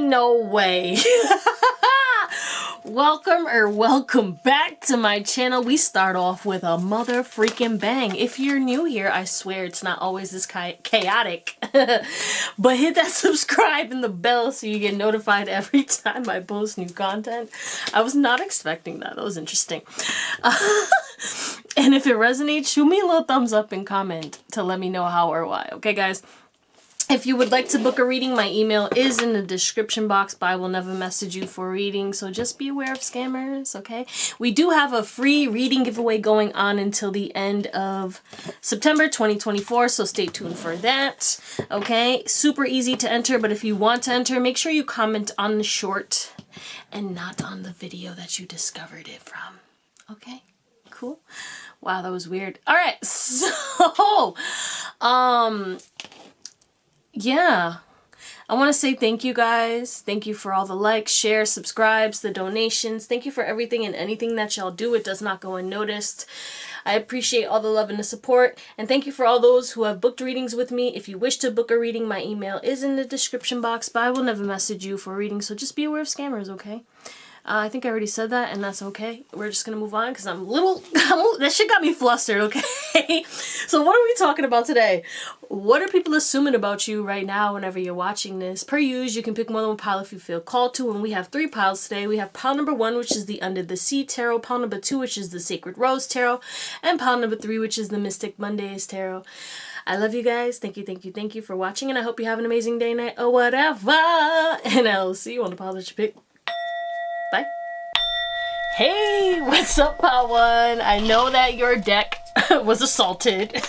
Ain't no way. Welcome back to my channel. We start off with a mother freaking bang. If you're new here, I swear it's not always this chaotic. But hit that subscribe and the bell so you get notified every time I post new content. I was not expecting that. That was interesting. And if it resonates, shoot me a little thumbs up and comment to let me know how or why. Okay, guys? If you would like to book a reading, my email is in the description box, but I will never message you for a reading, so just be aware of scammers, okay? We do have a free reading giveaway going on until the end of September 2024, so stay tuned for that, okay? Super easy to enter, but if you want to enter, make sure you comment on the short and not on the video that you discovered it from, okay? Cool? Wow, that was weird. All right, so, yeah, I want to say thank you guys. Thank you for all the likes, shares, subscribes, the donations. Thank you for everything and anything that y'all do. It does not go unnoticed. I appreciate all the love and the support. And thank you for all those who have booked readings with me. If you wish to book a reading, my email is in the description box, but I will never message you for a reading. So just be aware of scammers, okay? I think I already said that, and that's okay. We're just going to move on because that shit got me flustered, okay? So what are we talking about today? What are people assuming about you right now whenever you're watching this? Per usual, you can pick more than one pile if you feel called to, and we have 3 piles today. We have pile number 1, which is the Under the Sea Tarot, pile number 2, which is the Sacred Rose Tarot, and pile number 3, which is the Mystic Mondays Tarot. I love you guys. Thank you for watching, and I hope you have an amazing day, night, or whatever. And I'll see you on the pile that you pick. Bye. Hey, what's up, Pile 1? I know that your deck was assaulted.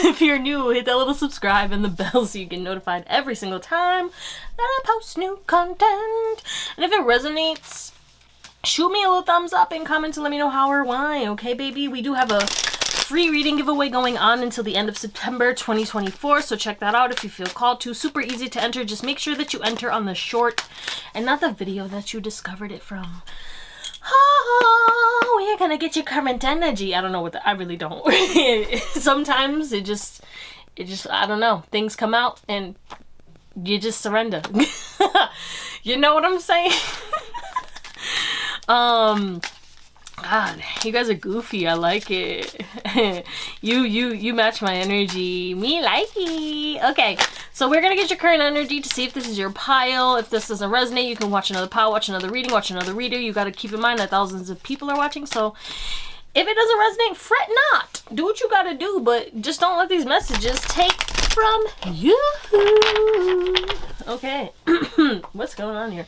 If you're new, hit that little subscribe and the bell so you get notified every single time that I post new content. And if it resonates, shoot me a little thumbs up and comment to let me know how or why. Okay, baby? We do have a free reading giveaway going on until the end of September 2024, so check that out if you feel called to. Super easy to enter. Just make sure that you enter on the short and not the video that you discovered it from. Oh, we're gonna get your current energy. I don't know what I really don't. Sometimes it just I don't know, things come out and you just surrender. You know what I'm saying? God, you guys are goofy. I like it. You match my energy. Me likey. Okay, so we're gonna get your current energy to see if this is your pile. If this doesn't resonate, you can watch another pile, watch another reading, watch another reader. You gotta keep in mind that thousands of people are watching, so if it doesn't resonate, fret not. Do what you gotta do, but just don't let these messages take from you. Okay, what's going on here?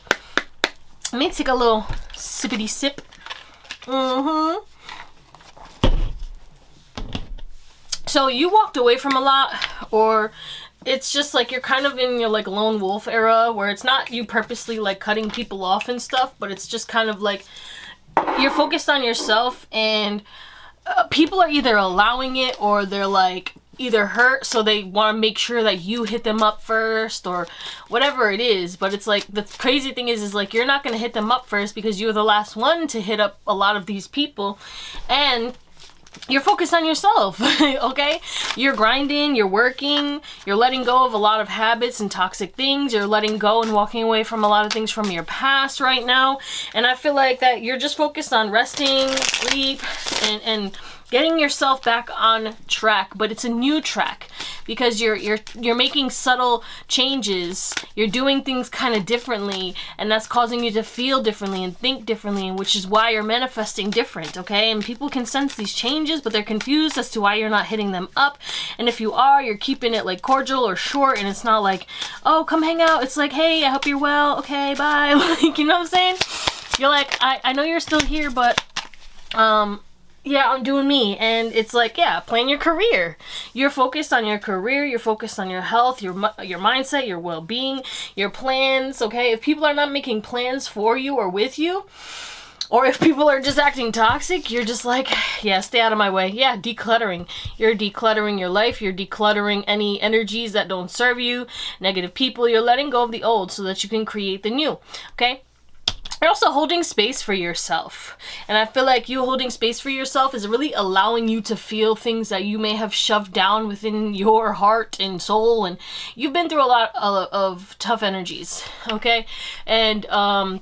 Let me take a little sippity sip. So you walked away from a lot, or it's just like you're kind of in your like lone wolf era where it's not you purposely like cutting people off and stuff, but it's just kind of like you're focused on yourself, and people are either allowing it or they're like either hurt, so they want to make sure that you hit them up first or whatever it is. But it's like the crazy thing is like you're not going to hit them up first because you're the last one to hit up a lot of these people, and you're focused on yourself. Okay, you're grinding, you're working, you're letting go of a lot of habits and toxic things, you're letting go and walking away from a lot of things from your past right now. And I feel like that you're just focused on resting, sleep, and getting yourself back on track. But it's a new track because you're making subtle changes. You're doing things kind of differently, and that's causing you to feel differently and think differently, which is why you're manifesting different, okay? And people can sense these changes, but they're confused as to why you're not hitting them up. And if you are, you're keeping it like cordial or short, and it's not like, oh, come hang out. It's like, hey, I hope you're well. Okay, bye. Like, you know what I'm saying? You're like, I know you're still here, but yeah, I'm doing me. And it's like, yeah, plan your career. You're focused on your career. You're focused on your health, your mindset, your well-being, your plans, okay? If people are not making plans for you or with you, or if people are just acting toxic, you're just like, yeah, stay out of my way. Yeah, decluttering. You're decluttering your life. You're decluttering any energies that don't serve you, negative people. You're letting go of the old so that you can create the new, okay? You're also holding space for yourself. And I feel like you holding space for yourself is really allowing you to feel things that you may have shoved down within your heart and soul. And you've been through a lot of tough energies, okay? And I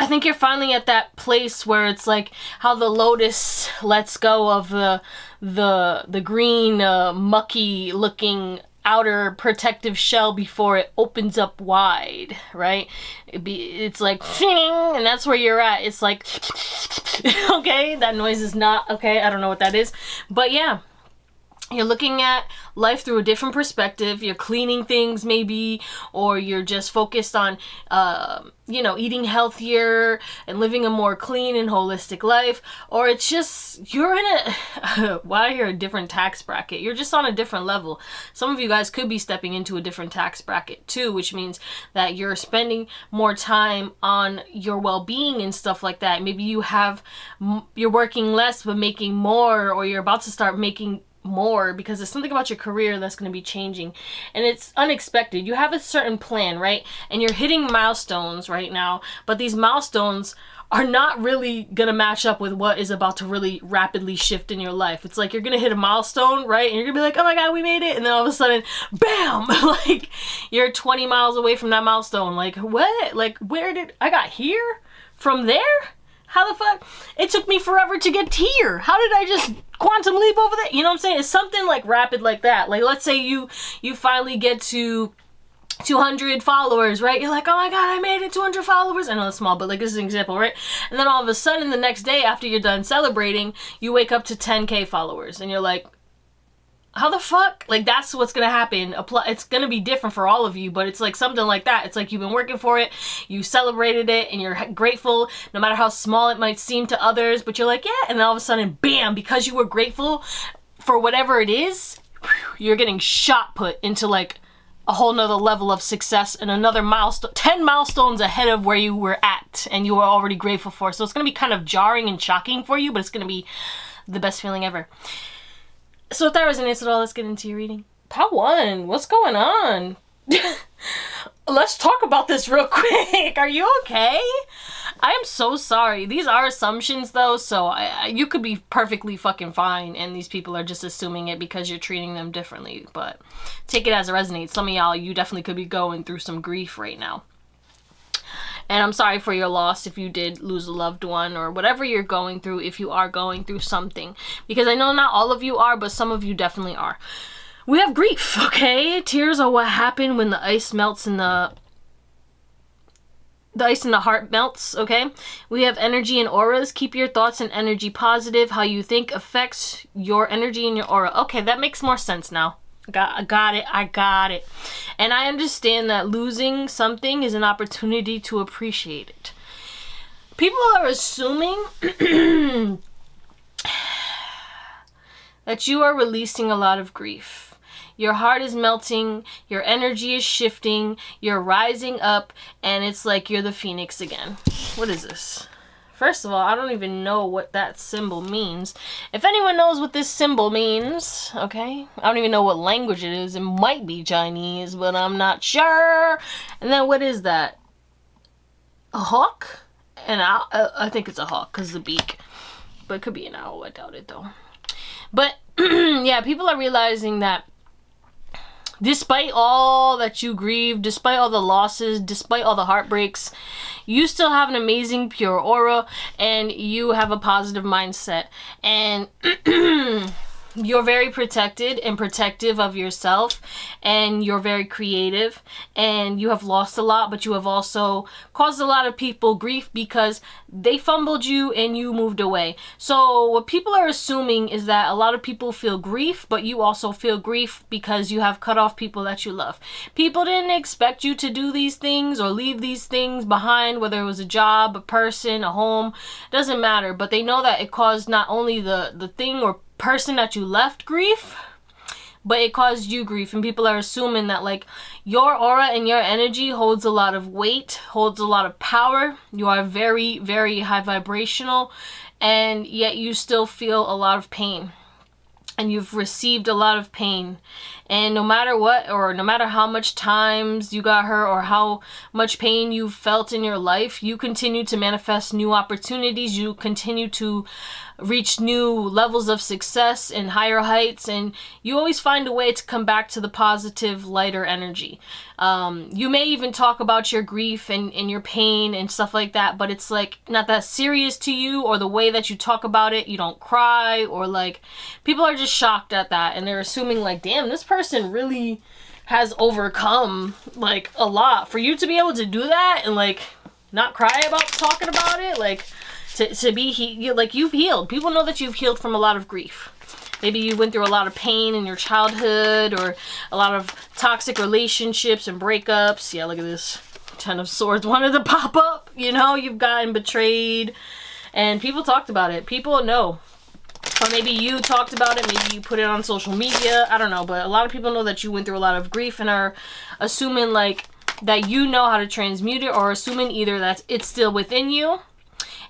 think you're finally at that place where it's like how the lotus lets go of the green, mucky looking outer protective shell before it opens up wide, right? It's like, and that's where you're at. It's like, okay, that noise is not, okay, I don't know what that is. But yeah, you're looking at life through a different perspective. You're cleaning things maybe, or you're just focused on, you know, eating healthier and living a more clean and holistic life. Or it's just, you're in a, why I hear a different tax bracket. You're just on a different level. Some of you guys could be stepping into a different tax bracket too, which means that you're spending more time on your well-being and stuff like that. Maybe you're working less but making more, or you're about to start making more because there's something about your career that's going to be changing and it's unexpected. You have a certain plan, right? And you're hitting milestones right now, but these milestones are not really going to match up with what is about to really rapidly shift in your life. It's like you're going to hit a milestone, right? And you're going to be like, oh my God, we made it. And then all of a sudden, bam, like you're 20 miles away from that milestone. Like what? Like where did I got here from there? How the fuck? It took me forever to get here. How did I just quantum leap over there? You know what I'm saying? It's something like rapid like that. Like let's say you finally get to 200 followers, right? You're like, oh my God, I made it, 200 followers. I know it's small, but like this is an example, right? And then all of a sudden the next day after you're done celebrating, you wake up to 10K followers and you're like, how the fuck? Like that's what's gonna happen. It's gonna be different for all of you, but it's like something like that. It's like you've been working for it, you celebrated it, and you're grateful no matter how small it might seem to others, but you're like, yeah, and then all of a sudden, bam, because you were grateful for whatever it is, you're getting shot put into like a whole nother level of success and another milestone, 10 milestones ahead of where you were at and you were already grateful for. So it's gonna be kind of jarring and shocking for you, but it's gonna be the best feeling ever. So if that resonates at all, let's get into your reading. Part 1, what's going on? Let's talk about this real quick. Are you okay? I am so sorry. These are assumptions though, so you could be perfectly fucking fine and these people are just assuming it because you're treating them differently. But take it as it resonates. Some of y'all, you definitely could be going through some grief right now. And I'm sorry for your loss if you did lose a loved one or whatever you're going through, if you are going through something. Because I know not all of you are, but some of you definitely are. We have grief, okay? Tears are what happen when the ice melts and the ice in the heart melts, okay? We have energy and auras. Keep your thoughts and energy positive. How you think affects your energy and your aura. Okay, that makes more sense now. I got it. And I understand that losing something is an opportunity to appreciate it. People are assuming that you are releasing a lot of grief. Your heart is melting, your energy is shifting, you're rising up, and it's like you're the phoenix again. What is this? First of all, I don't even know what that symbol means. If anyone knows what this symbol means, okay? I don't even know what language it is. It might be Chinese, but I'm not sure. And then what is that? A hawk? And I think it's a hawk because the beak. But it could be an owl. I doubt it though. But yeah, people are realizing that despite all that you grieve, despite all the losses, despite all the heartbreaks, you still have an amazing pure aura and you have a positive mindset. And you're very protected and protective of yourself, and you're very creative, and you have lost a lot, but you have also caused a lot of people grief because they fumbled you and you moved away. So what people are assuming is that a lot of people feel grief, but you also feel grief because you have cut off people that you love. People didn't expect you to do these things or leave these things behind, whether it was a job, a person, a home, doesn't matter, but they know that it caused not only the thing or person that you left grief, but it caused you grief. And people are assuming that like your aura and your energy holds a lot of weight, holds a lot of power. You are very, very high vibrational, and yet you still feel a lot of pain. and you've received a lot of pain. And no matter what, or no matter how much times you got hurt or how much pain you felt in your life, you continue to manifest new opportunities. You continue to reach new levels of success and higher heights, and you always find a way to come back to the positive, lighter energy. You may even talk about your grief and your pain and stuff like that, but it's like not that serious to you, or the way that you talk about it, you don't cry, or like people are just shocked at that, and they're assuming like, damn, this person really has overcome like a lot. For you to be able to do that and like not cry about talking about it, like to be like you've healed. People know that you've healed from a lot of grief. Maybe you went through a lot of pain in your childhood, or a lot of toxic relationships and breakups. Yeah, look at this. 10 of Swords wanted to pop up. You know, you've gotten betrayed, and people talked about it. People know. Or maybe you talked about it, maybe you put it on social media, I don't know, but a lot of people know that you went through a lot of grief and are assuming like that you know how to transmute it, or assuming either that it's still within you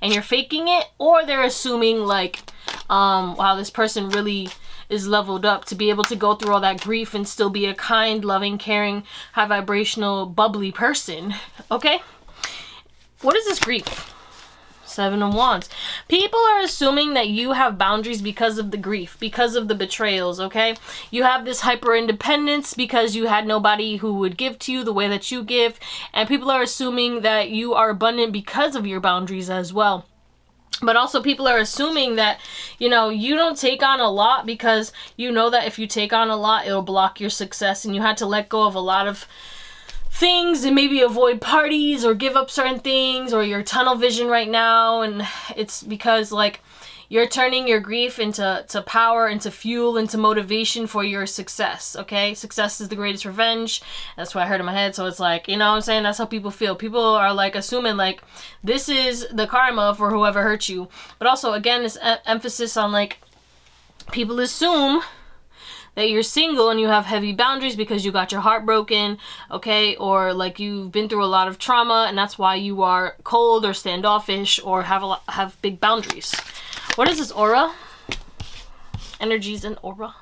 and you're faking it, or they're assuming like, wow, this person really is leveled up to be able to go through all that grief and still be a kind, loving, caring, high vibrational, bubbly person. Okay? What is this grief? 7 of Wands. People are assuming that you have boundaries because of the grief, because of the betrayals, okay? You have this hyper independence because you had nobody who would give to you the way that you give, and people are assuming that you are abundant because of your boundaries as well. But also people are assuming that, you know, you don't take on a lot because you know that if you take on a lot, it'll block your success, and you had to let go of a lot of things and maybe avoid parties or give up certain things, or your tunnel vision right now. And it's because like you're turning your grief into power, into fuel, into motivation for your success. Okay, success is the greatest revenge. That's what I heard in my head. So it's like, you know what I'm saying, that's how people feel. People are like assuming like this is the karma for whoever hurt you. But also again, this emphasis on like people assume that you're single and you have heavy boundaries because you got your heart broken, okay? Or like you've been through a lot of trauma, and that's why you are cold or standoffish or have big boundaries. What is this aura? Energies and aura.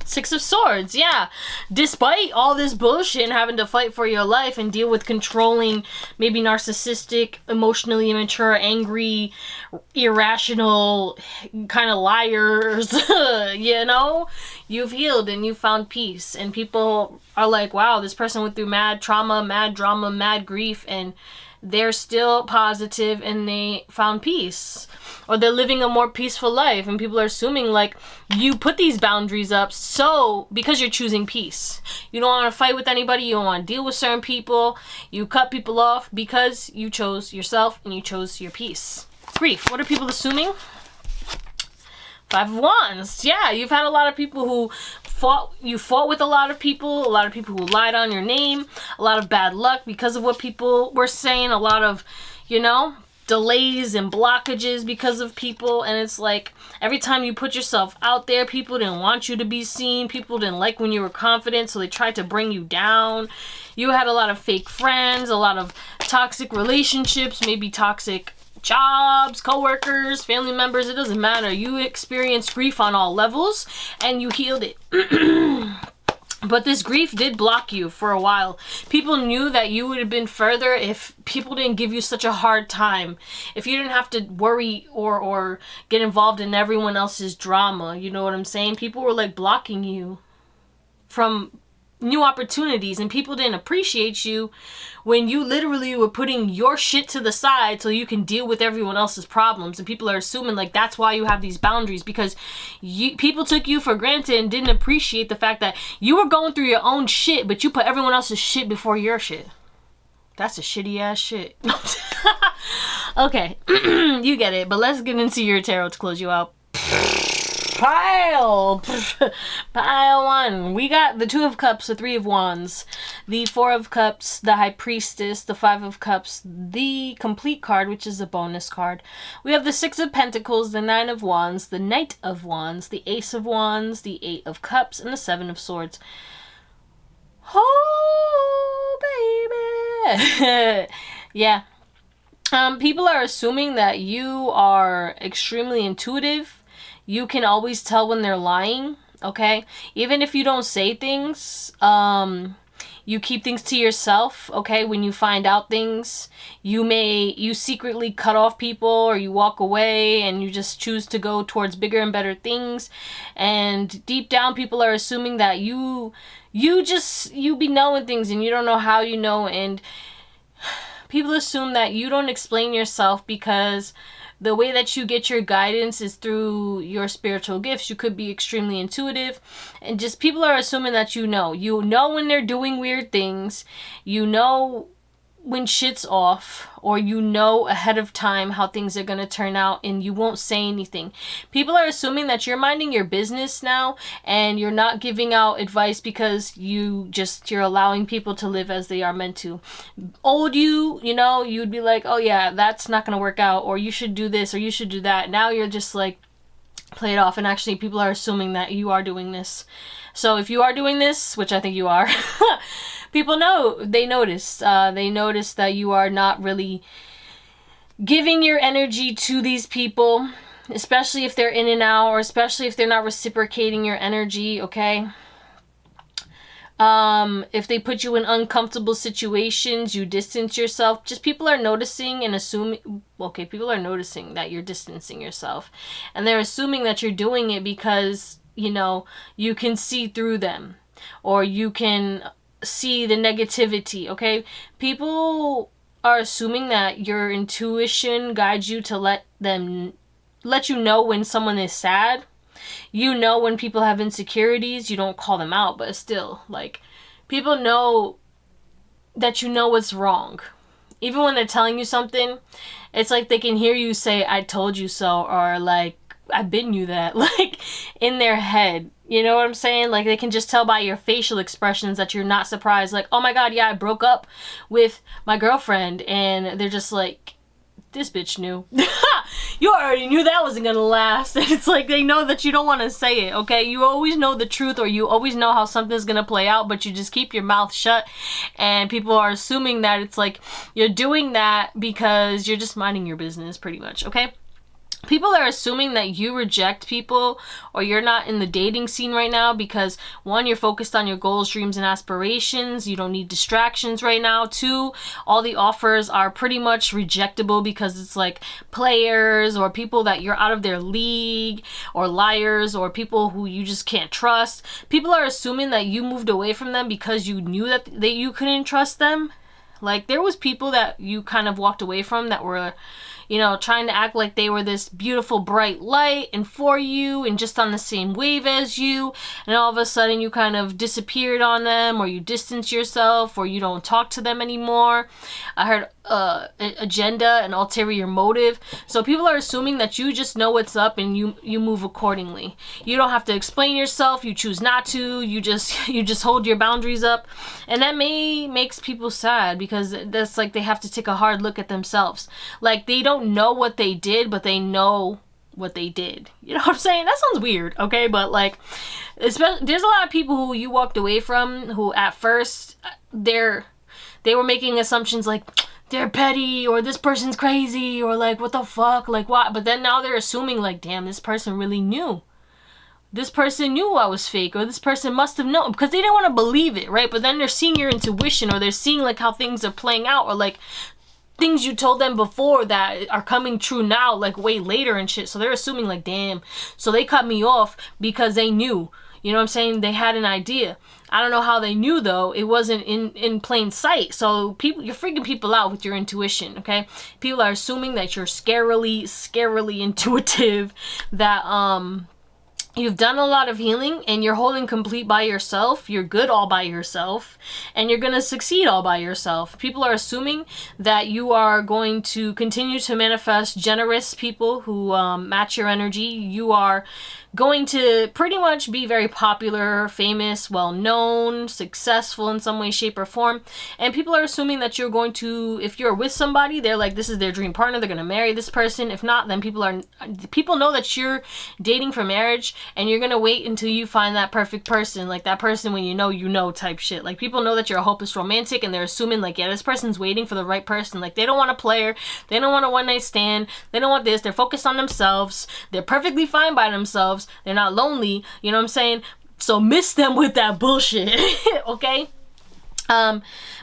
6 of Swords, yeah. Despite all this bullshit and having to fight for your life and deal with controlling, maybe narcissistic, emotionally immature, angry, irrational kind of liars, you know, you've healed and you found peace. And people are like, wow, this person went through mad trauma, mad drama, mad grief, and they're still positive and they found peace, or they're living a more peaceful life. And people are assuming like you put these boundaries up so because you're choosing peace. You don't want to fight with anybody, you don't want to deal with certain people, you cut people off because you chose yourself and you chose your peace. Grief, what are people assuming? 5 of Wands. Yeah, you've had a lot of people who fought with a lot of people who lied on your name, a lot of bad luck because of what people were saying, a lot of, you know, delays and blockages because of people. And it's like every time you put yourself out there, people didn't want you to be seen, people didn't like when you were confident, so they tried to bring you down. You had a lot of fake friends, a lot of toxic relationships, maybe toxic jobs, co-workers, family members, it doesn't matter. You experienced grief on all levels and you healed it. But this grief did block you for a while. People knew that you would have been further if people didn't give you such a hard time. If you didn't have to worry or get involved in everyone else's drama, you know what I'm saying? People were like blocking you from new opportunities, and people didn't appreciate you when you literally were putting your shit to the side so you can deal with everyone else's problems. And people are assuming like that's why you have these boundaries, because people took you for granted and didn't appreciate the fact that you were going through your own shit, but you put everyone else's shit before your shit. That's a shitty ass shit. Okay, you get it, but let's get into your tarot to close you out. Pile 1. We got the 2 of Cups, the 3 of Wands, the 4 of Cups, the High Priestess, the 5 of Cups, the Complete card, which is a bonus card. We have the 6 of Pentacles, the 9 of Wands, the Knight of Wands, the Ace of Wands, the 8 of Cups, and the 7 of Swords. Oh, baby. Yeah. People are assuming that you are extremely intuitive. you can always tell when they're lying, okay? Even if you don't say things, you keep things to yourself, okay? When you find out things, you secretly cut off people, or you walk away and you just choose to go towards bigger and better things. And deep down, people are assuming that you be knowing things and you don't know how you know. And people assume that you don't explain yourself because the way that you get your guidance is through your spiritual gifts. You could be extremely intuitive, and just people are assuming that you know when they're doing weird things, you know when shit's off, or you know ahead of time how things are going to turn out, and you won't say anything. People are assuming that you're minding your business now and you're not giving out advice because you're allowing people to live as they are meant to. Old you'd be like, oh yeah, that's not going to work out, or you should do this, or you should do that. Now you're just like, play it off, and actually people are assuming that you are doing this. So if you are doing this, which I think you are, people notice that you are not really giving your energy to these people, especially if they're in and out, or especially if they're not reciprocating your energy, okay? If they put you in uncomfortable situations, you distance yourself. Just people are noticing and assuming, okay, people are noticing that you're distancing yourself, and they're assuming that you're doing it because, you can see through them, or you can see the negativity, okay? People are assuming that your intuition guides you to let you know when someone is sad. When people have insecurities, you don't call them out, but still, like, people know that what's wrong. Even when they're telling you something, it's like they can hear you say, I told you so, or like, I been you that, like, in their head. You know what I'm saying? Like, they can just tell by your facial expressions that you're not surprised. Like, oh my god, yeah, I broke up with my girlfriend. And they're just like, this bitch knew. You already knew that wasn't gonna last. And it's like, they know that you don't want to say it, okay? You always know the truth, or you always know how something's gonna play out, but you just keep your mouth shut. And people are assuming that it's like you're doing that because you're just minding your business, pretty much, okay? People are assuming that you reject people, or you're not in the dating scene right now because, one, you're focused on your goals, dreams, and aspirations. You don't need distractions right now. Two, all the offers are pretty much rejectable because it's like players, or people that you're out of their league, or liars, or people who you just can't trust. People are assuming that you moved away from them because you knew that you couldn't trust them. Like, there was people that you kind of walked away from that were, trying to act like they were this beautiful, bright light and for you and just on the same wave as you. And all of a sudden you kind of disappeared on them, or you distance yourself, or you don't talk to them anymore. I heard agenda and ulterior motive. So people are assuming that you just know what's up and you move accordingly. You don't have to explain yourself. You choose not to. You just hold your boundaries up. And that makes people sad, because that's like they have to take a hard look at themselves. Like, they don't know what they did, but they know what they did. You know what I'm saying? That sounds weird, okay? But like, there's a lot of people who you walked away from who at first they were making assumptions like, they're petty, or this person's crazy, or like, what the fuck, like what? But then now they're assuming like, damn, this person really knew. This person knew I was fake, or this person must have known, because they didn't want to believe it, right? But then they're seeing your intuition, or they're seeing like how things are playing out, or like things you told them before that are coming true now, like way later and shit. So they're assuming like, damn, so they cut me off because they knew. You know what I'm saying? They had an idea. I don't know how they knew, though. It wasn't in plain sight. So you're freaking people out with your intuition, okay? People are assuming that you're scarily intuitive, that you've done a lot of healing and you're holding complete by yourself. You're good all by yourself, and you're going to succeed all by yourself. People are assuming that you are going to continue to manifest generous people who match your energy. You are going to pretty much be very popular, famous, well-known, successful in some way, shape, or form. And people are assuming that you're going to, if you're with somebody, they're like, this is their dream partner, they're going to marry this person. If not, then people know that you're dating for marriage, and you're going to wait until you find that perfect person, like that person when you know type shit. Like, people know that you're a hopeless romantic, and they're assuming like, yeah, this person's waiting for the right person. Like, they don't want a player, they don't want a one-night stand, they don't want this, they're focused on themselves, they're perfectly fine by themselves, they're not lonely, you know what I'm saying? So miss them with that bullshit. Okay?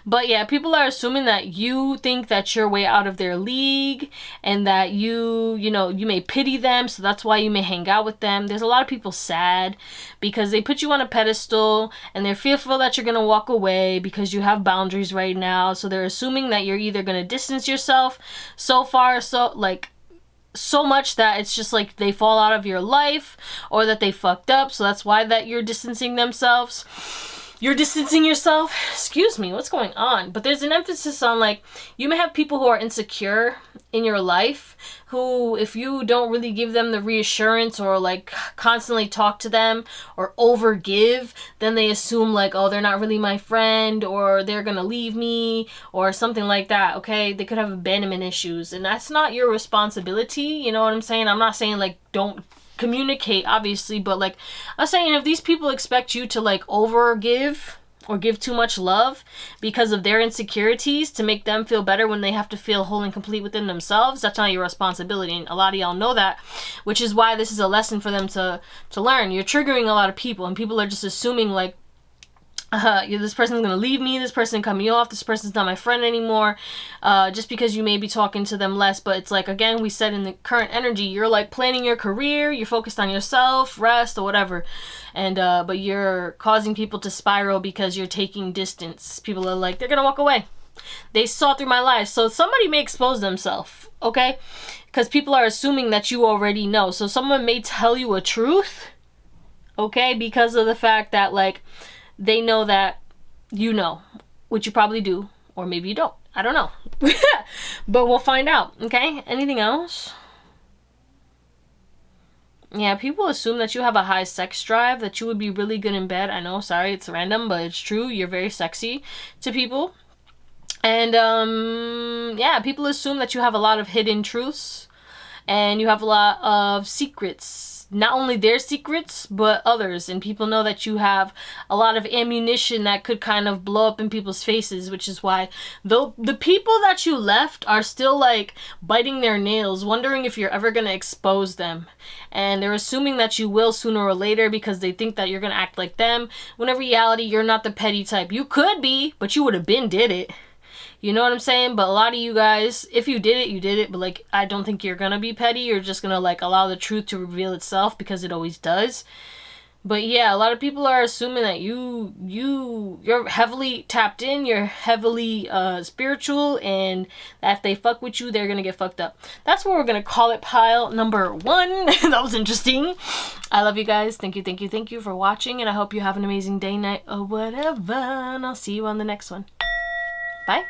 But yeah, people are assuming that you think that you're way out of their league, and that you may pity them, so that's why you may hang out with them. There's a lot of people sad because they put you on a pedestal, and they're fearful that you're going to walk away because you have boundaries right now. So they're assuming that you're either going to distance yourself so much that it's just like they fall out of your life, or that they fucked up, so that's why that you're distancing themselves. You're distancing yourself. Excuse me, what's going on? But there's an emphasis on, like, you may have people who are insecure in your life, who, if you don't really give them the reassurance, or like constantly talk to them or overgive, then they assume like, oh, they're not really my friend, or they're gonna leave me, or something like that. Okay, they could have abandonment issues, and that's not your responsibility. You know what I'm saying? I'm not saying like don't communicate, obviously, but like I'm saying, if these people expect you to like overgive or give too much love because of their insecurities to make them feel better when they have to feel whole and complete within themselves, that's not your responsibility. And a lot of y'all know that, which is why this is a lesson for them to learn. You're triggering a lot of people, and people are just assuming like, this person's gonna leave me, this person cut me off, this person's not my friend anymore, just because you may be talking to them less. But it's like, again, we said in the current energy, you're like planning your career, you're focused on yourself, rest, or whatever, and but you're causing people to spiral because you're taking distance. People are like, they're gonna walk away, they saw through my lies. So somebody may expose themselves, okay, because people are assuming that you already know. So someone may tell you a truth, okay, because of the fact that like they know that you know, which you probably do, or maybe you don't. I don't know. But we'll find out, okay? Anything else? Yeah, people assume that you have a high sex drive, that you would be really good in bed. I know, sorry, it's random, but it's true. You're very sexy to people. And, yeah, people assume that you have a lot of hidden truths, and you have a lot of secrets. Not only their secrets, but others. And people know that you have a lot of ammunition that could kind of blow up in people's faces, which is why the people that you left are still like biting their nails, wondering if you're ever going to expose them. And they're assuming that you will sooner or later because they think that you're going to act like them, when in reality, you're not the petty type. You could be, but you would have been did it. You know what I'm saying? But a lot of you guys, if you did it, you did it. But like, I don't think you're gonna be petty. You're just gonna like allow the truth to reveal itself, because it always does. But yeah, a lot of people are assuming that you're heavily tapped in, you're heavily spiritual, and that if they fuck with you, they're gonna get fucked up. That's what we're gonna call it, pile number 1. That was interesting. I love you guys. Thank you for watching, and I hope you have an amazing day, night, or whatever. And I'll see you on the next one. Bye.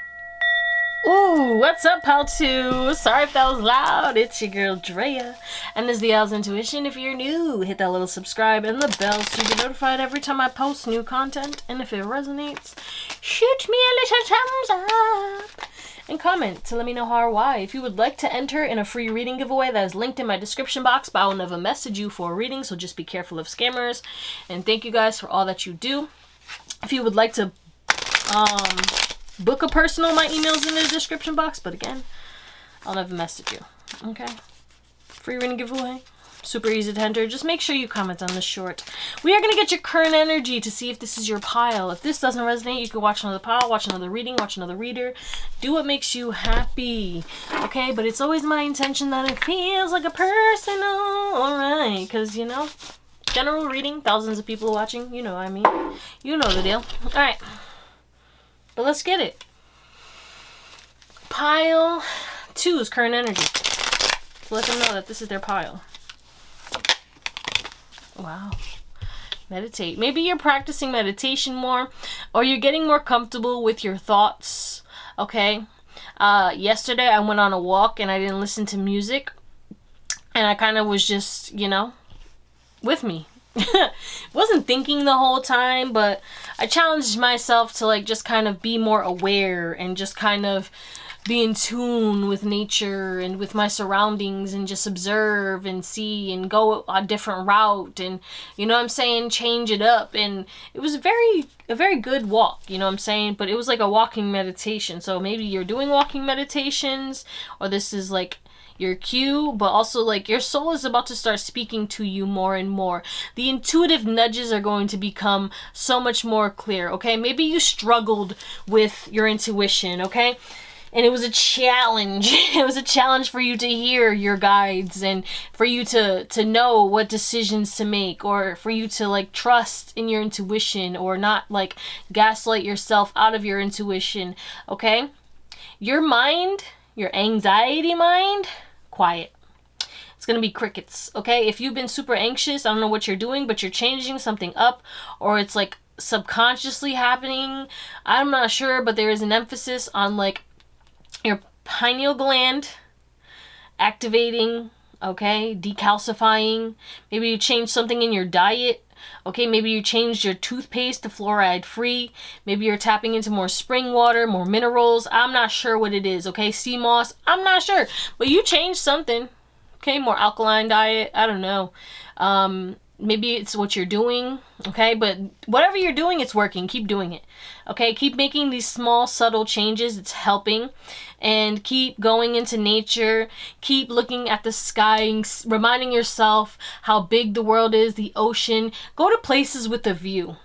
Ooh, what's up, pal 2? Sorry if that was loud. It's your girl Drea, and this is Theowlsintuition. If you're new, hit that little subscribe and the bell so you get notified every time I post new content. And if it resonates, shoot me a little thumbs up and comment to let me know how or why. If you would like to enter in a free reading giveaway, that is linked in my description box, but I will never message you for a reading, so just be careful of scammers. And thank you guys for all that you do. If you would like to book a personal, my email's in the description box, but again, I'll never message you. Okay? Free reading giveaway. Super easy to enter. Just make sure you comment on this short. We are going to get your current energy to see if this is your pile. If this doesn't resonate, you can watch another pile, watch another reading, watch another reader. Do what makes you happy. Okay? But it's always my intention that it feels like a personal. Alright. Because, you know, general reading, thousands of people watching. You know what I mean. You know the deal. Alright. But let's get it. Pile 2's current energy. So let them know that this is their pile. Wow. Meditate. Maybe you're practicing meditation more, or you're getting more comfortable with your thoughts. Okay? Yesterday I went on a walk and I didn't listen to music. And I kind of was just, you know, with me. Wasn't thinking the whole time, but I challenged myself to like just kind of be more aware and just kind of be in tune with nature and with my surroundings and just observe and see and go a different route and, you know what I'm saying, change it up. And it was a very good walk, you know what I'm saying, but it was like a walking meditation. So maybe you're doing walking meditations, or this is like your cue, but also like your soul is about to start speaking to you more and more. The intuitive nudges are going to become so much more clear, okay? Maybe you struggled with your intuition, okay? And it was a challenge. It was a challenge for you to hear your guides and for you to know what decisions to make, or for you to like trust in your intuition or not like gaslight yourself out of your intuition, okay? Your mind, your anxiety mind, quiet. It's gonna be crickets, okay? If you've been super anxious, I don't know what you're doing, but you're changing something up, or it's like subconsciously happening. I'm not sure, but there is an emphasis on like your pineal gland activating, okay? Decalcifying. Maybe you changed something in your diet. Okay, maybe you changed your toothpaste to fluoride free. Maybe you're tapping into more spring water, more minerals. I'm not sure what it is, okay? Sea moss, I'm not sure. But you changed something, okay? More alkaline diet, I don't know. Maybe it's what you're doing, okay? But whatever you're doing, it's working. Keep doing it, okay? Keep making these small, subtle changes. It's helping. And keep going into nature. Keep looking at the sky and reminding yourself how big the world is, the ocean. Go to places with a view.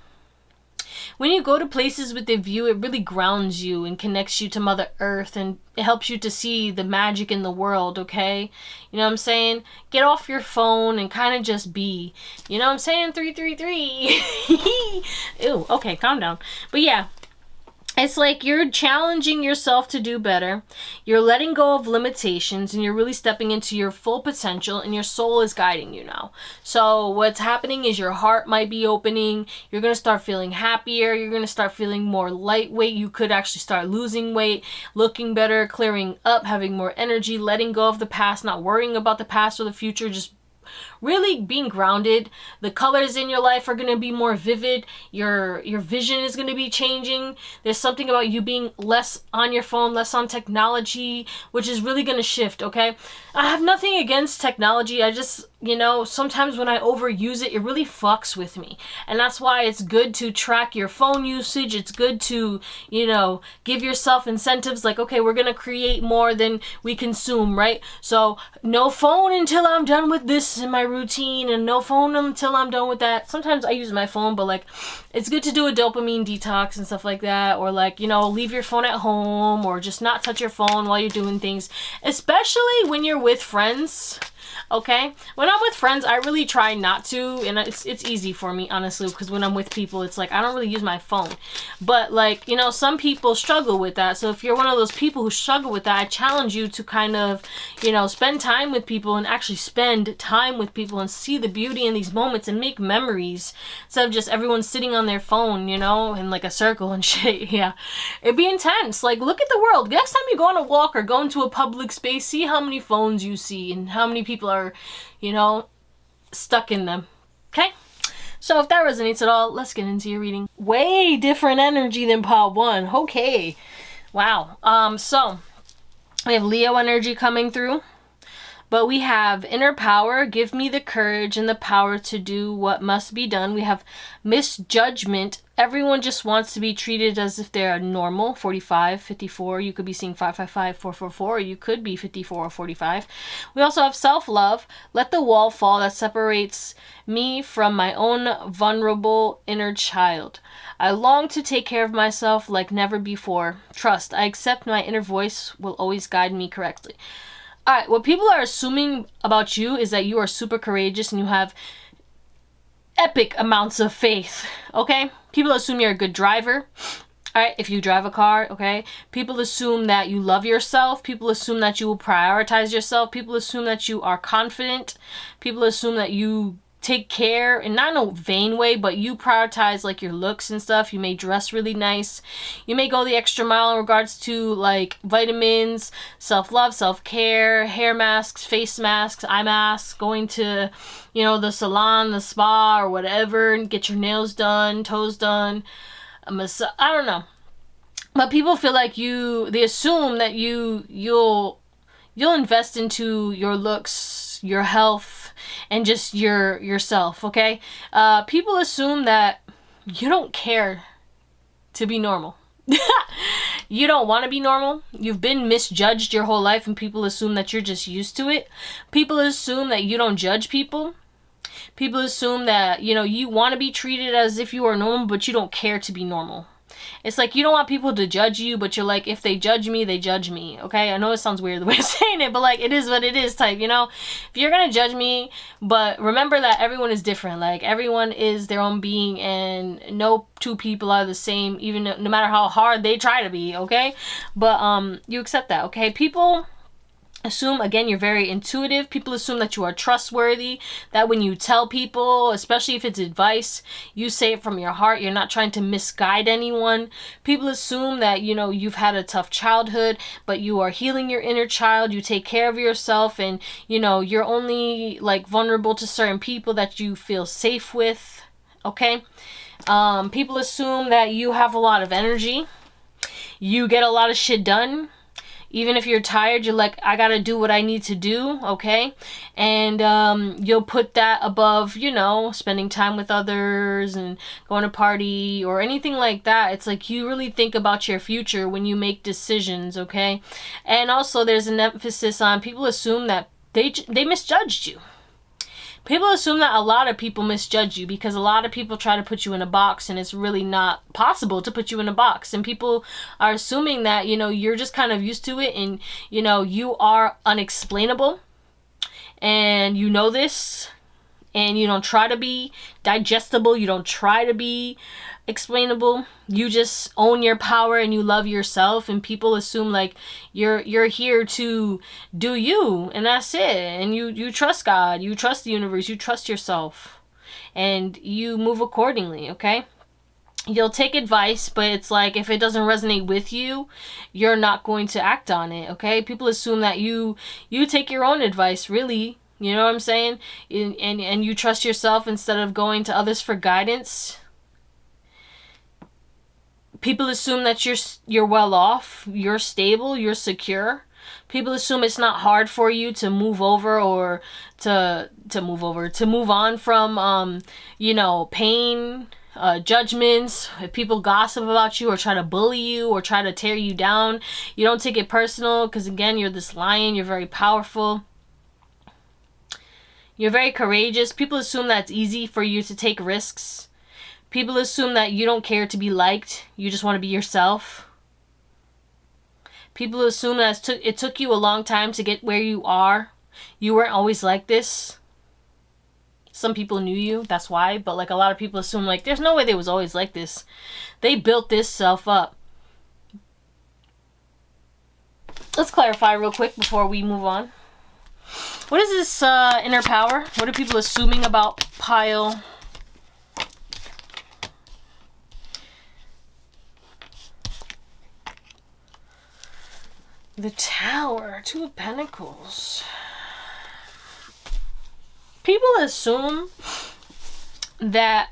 When you go to places with a view, it really grounds you and connects you to Mother Earth, and it helps you to see the magic in the world, okay? You know what I'm saying? Get off your phone and kind of just be. You know what I'm saying? 333. Ew, okay, calm down. But yeah. It's like you're challenging yourself to do better. You're letting go of limitations and you're really stepping into your full potential, and your soul is guiding you now. So what's happening is your heart might be opening. You're going to start feeling happier. You're going to start feeling more lightweight. You could actually start losing weight, looking better, clearing up, having more energy, letting go of the past, not worrying about the past or the future, just really being grounded. The colors in your life are going to be more vivid. Your vision is going to be changing. There's something about you being less on your phone, less on technology, which is really going to shift, okay? I have nothing against technology. I just, you know, sometimes when I overuse it, it really fucks with me. And that's why it's good to track your phone usage. It's good to, you know, give yourself incentives like, okay, we're going to create more than we consume, right? So no phone until I'm done with this in my routine, and no phone until I'm done with that. Sometimes I use my phone, but like it's good to do a dopamine detox and stuff like that, or like, you know, leave your phone at home, or just not touch your phone while you're doing things, especially when you're with friends. Okay, when I'm with friends, I really try not to, and it's easy for me, honestly, because when I'm with people, it's like I don't really use my phone. But like, you know, some people struggle with that. So if you're one of those people who struggle with that, I challenge you to kind of, you know, spend time with people and actually spend time with people and see the beauty in these moments and make memories instead of just everyone sitting on their phone, you know, in like a circle and shit. Yeah, it'd be intense. Like, look at the world. Next time you go on a walk or go into a public space, see how many phones you see and how many people are, you know, stuck in them. Okay? So if that resonates at all, let's get into your reading. Way different energy than part one. Okay. Wow. So we have Leo energy coming through. But we have inner power, give me the courage and the power to do what must be done. We have misjudgment. Everyone just wants to be treated as if they're normal. 45, 54. You could be seeing 555, 444. Or you could be 54 or 45. We also have self-love. Let the wall fall that separates me from my own vulnerable inner child. I long to take care of myself like never before. Trust. I accept my inner voice will always guide me correctly. Alright, what people are assuming about you is that you are super courageous and you have epic amounts of faith, okay? People assume you're a good driver, alright, if you drive a car, okay? People assume that you love yourself. People assume that you will prioritize yourself. People assume that you are confident. People assume that you take care, and not in a vain way, but you prioritize like your looks and stuff. You may dress really nice. You may go the extra mile in regards to like vitamins, self-love, self-care, hair masks, face masks, eye masks, going to, you know, the salon, the spa, or whatever, and get your nails done, toes done, I don't know. But people feel like they assume that you'll invest into your looks, your health, and just yourself, okay? People assume that you don't care to be normal. You don't want to be normal. You've been misjudged your whole life, and people assume that you're just used to it. People assume that you don't judge people. People assume that, you know, you want to be treated as if you are normal, but you don't care to be normal. It's like you don't want people to judge you, but you're like, if they judge me, they judge me, okay? I know it sounds weird the way I'm saying it, but like, it is what it is type, you know? If you're gonna judge me, but remember that everyone is different. Like, everyone is their own being, and no two people are the same, even no matter how hard they try to be, okay? But you accept that, okay? People assume, again, you're very intuitive. People assume that you are trustworthy, that when you tell people, especially if it's advice, you say it from your heart. You're not trying to misguide anyone. People assume that, you know, you've had a tough childhood, but you are healing your inner child. You take care of yourself, and, you know, you're only like vulnerable to certain people that you feel safe with, okay? People assume that you have a lot of energy. You get a lot of shit done. Even if you're tired, you're like, I gotta do what I need to do, okay? And you'll put that above, you know, spending time with others and going to party or anything like that. It's like you really think about your future when you make decisions, okay? And also there's an emphasis on, people assume that they misjudged you. People assume that a lot of people misjudge you because a lot of people try to put you in a box, and it's really not possible to put you in a box. And people are assuming that, you know, you're just kind of used to it, and, you know, you are unexplainable, and you know this, and you don't try to be digestible. You don't try to be explainable. You just own your power, and you love yourself, and people assume like you're here to do you, and that's it. And you trust God, you trust the universe, you trust yourself, and you move accordingly, okay? You'll take advice, but it's like if it doesn't resonate with you, you're not going to act on it, okay? People assume that you take your own advice, really. You know what I'm saying? And you trust yourself instead of going to others for guidance. People assume that you're well off, you're stable, you're secure. People assume it's not hard for you to move over or to move on from you know, pain, judgments. If people gossip about you or try to bully you or try to tear you down, you don't take it personal, because again, you're this lion, you're very powerful. You're very courageous. People assume that it's easy for you to take risks. People assume that you don't care to be liked. You just want to be yourself. People assume that it took you a long time to get where you are. You weren't always like this. Some people knew you, that's why. But like a lot of people assume like there's no way they was always like this. They built this self up. Let's clarify real quick before we move on. What is this inner power? What are people assuming about pile? The Tower, Two of Pentacles. People assume that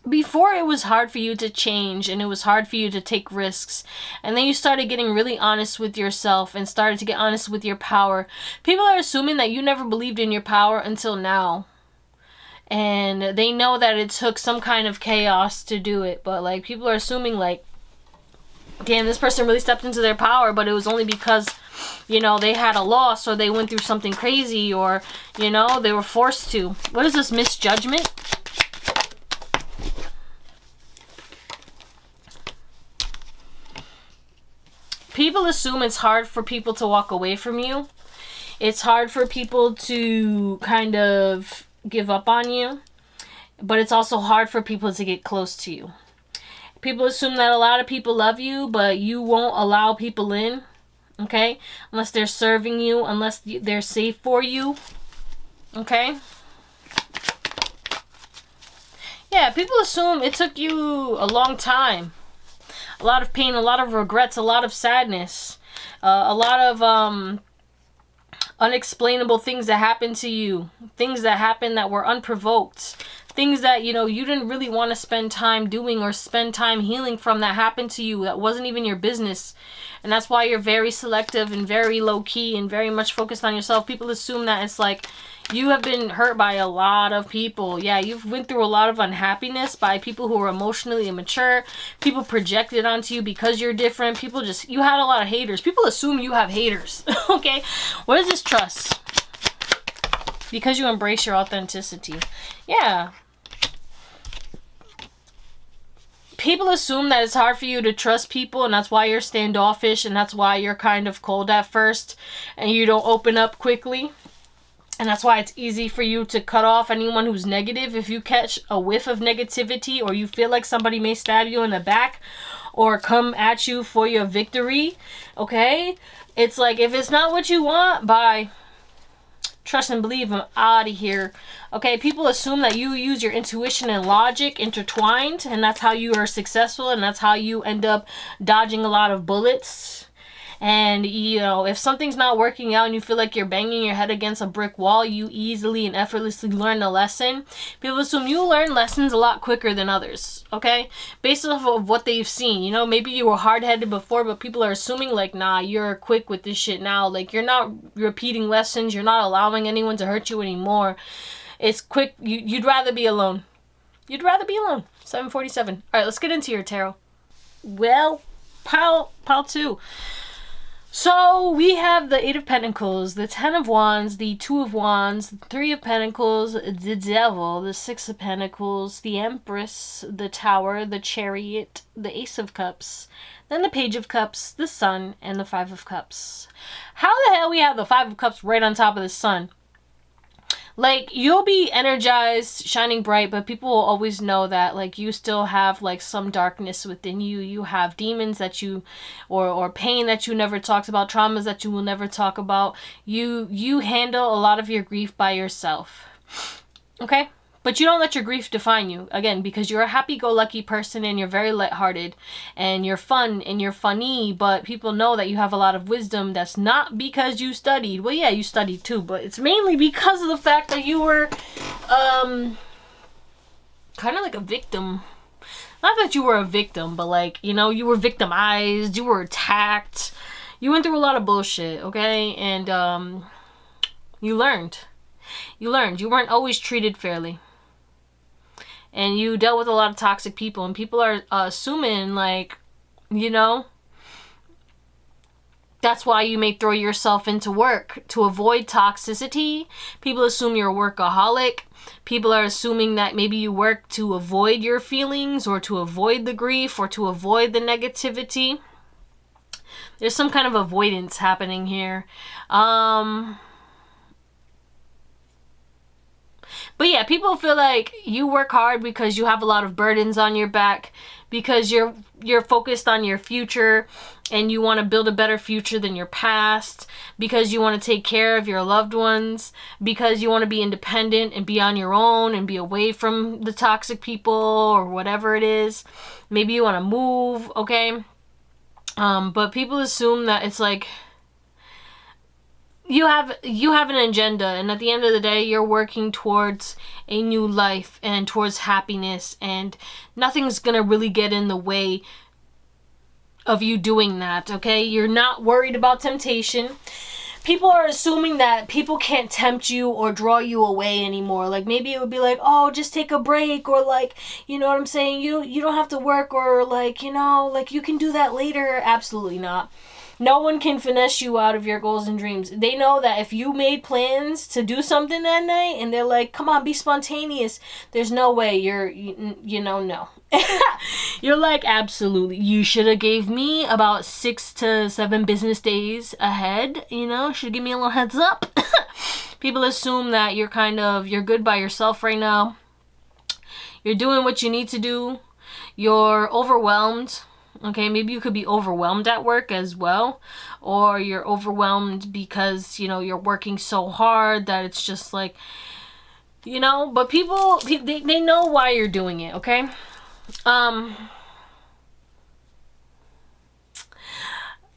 before it was hard for you to change, and it was hard for you to take risks, and then you started getting really honest with yourself and started to get honest with your power. People are assuming that you never believed in your power until now. And they know that it took some kind of chaos to do it. But like people are assuming like, damn, this person really stepped into their power, but it was only because, you know, they had a loss or they went through something crazy, or, you know, they were forced to. What is this misjudgment? People assume it's hard for people to walk away from you. It's hard for people to kind of give up on you, but it's also hard for people to get close to you. People assume that a lot of people love you, but you won't allow people in, okay? Unless they're serving you, unless they're safe for you, okay? Yeah, people assume it took you a long time. A lot of pain, a lot of regrets, a lot of sadness. A lot of unexplainable things that happened to you. Things that happened that were unprovoked. Things that, you know, you didn't really want to spend time doing or spend time healing from that happened to you. That wasn't even your business. And that's why you're very selective and very low-key and very much focused on yourself. People assume that it's like you have been hurt by a lot of people. Yeah, you've went through a lot of unhappiness by people who are emotionally immature. People projected onto you because you're different. People just, you had a lot of haters. People assume you have haters. Okay? What is this trust? Because you embrace your authenticity. Yeah. People assume that it's hard for you to trust people, and that's why you're standoffish, and that's why you're kind of cold at first, and you don't open up quickly. And that's why it's easy for you to cut off anyone who's negative. If you catch a whiff of negativity, or you feel like somebody may stab you in the back or come at you for your victory, okay? It's like, if it's not what you want, bye. Trust and believe, I'm out of here. Okay, people assume that you use your intuition and logic intertwined, and that's how you are successful, and that's how you end up dodging a lot of bullets. And, you know, if something's not working out and you feel like you're banging your head against a brick wall, you easily and effortlessly learn the lesson. People assume you learn lessons a lot quicker than others, okay? Based off of what they've seen. You know, maybe you were hard-headed before, but people are assuming, like, nah, you're quick with this shit now. Like, you're not repeating lessons. You're not allowing anyone to hurt you anymore. It's quick. You'd rather be alone. You'd rather be alone. 747. All right, let's get into your tarot. Well, pile 2. So we have the 8 of Pentacles, the 10 of Wands, the 2 of Wands, the 3 of Pentacles, the Devil, the 6 of Pentacles, the Empress, the Tower, the Chariot, the Ace of Cups, then the Page of Cups, the Sun, and the 5 of Cups. How the hell we have the 5 of Cups right on top of the Sun? Like, you'll be energized, shining bright, but people will always know that, like, you still have, like, some darkness within you. You have demons that you, or pain that you never talked about, traumas that you will never talk about. You handle a lot of your grief by yourself. Okay? But you don't let your grief define you, again, because you're a happy-go-lucky person and you're very lighthearted and you're fun and you're funny, but people know that you have a lot of wisdom. That's not because you studied. Well, yeah, you studied too, but it's mainly because of the fact that you were kind of like a victim. Not that you were a victim, but, like, you know, you were victimized, you were attacked. You went through a lot of bullshit, okay? And you learned. You learned. You weren't always treated fairly. And you dealt with a lot of toxic people. And people are assuming, like, you know, that's why you may throw yourself into work to avoid toxicity. People assume you're a workaholic. People are assuming that maybe you work to avoid your feelings or to avoid the grief or to avoid the negativity. There's some kind of avoidance happening here. But yeah, people feel like you work hard because you have a lot of burdens on your back, because you're focused on your future and you want to build a better future than your past, because you want to take care of your loved ones, because you want to be independent and be on your own and be away from the toxic people or whatever it is. Maybe you want to move, okay? But people assume that it's like you have an agenda, and at the end of the day, you're working towards a new life and towards happiness, and nothing's gonna really get in the way of you doing that, okay? You're not worried about temptation. People are assuming that people can't tempt you or draw you away anymore. Like, maybe it would be like, oh, just take a break, or, like, you know what I'm saying? You don't have to work, or, like, you know, like, you can do that later. Absolutely not. No one can finesse you out of your goals and dreams. They know that if you made plans to do something that night and they're like, come on, be spontaneous, there's no way no. You're like, absolutely. You should have gave me about 6 to 7 business days ahead, you know, should give me a little heads up. People assume that you're good by yourself right now. You're doing what you need to do. You're overwhelmed. Okay, maybe you could be overwhelmed at work as well, or you're overwhelmed because, you know, you're working so hard that it's just like You know, but people, they know why you're doing it, okay?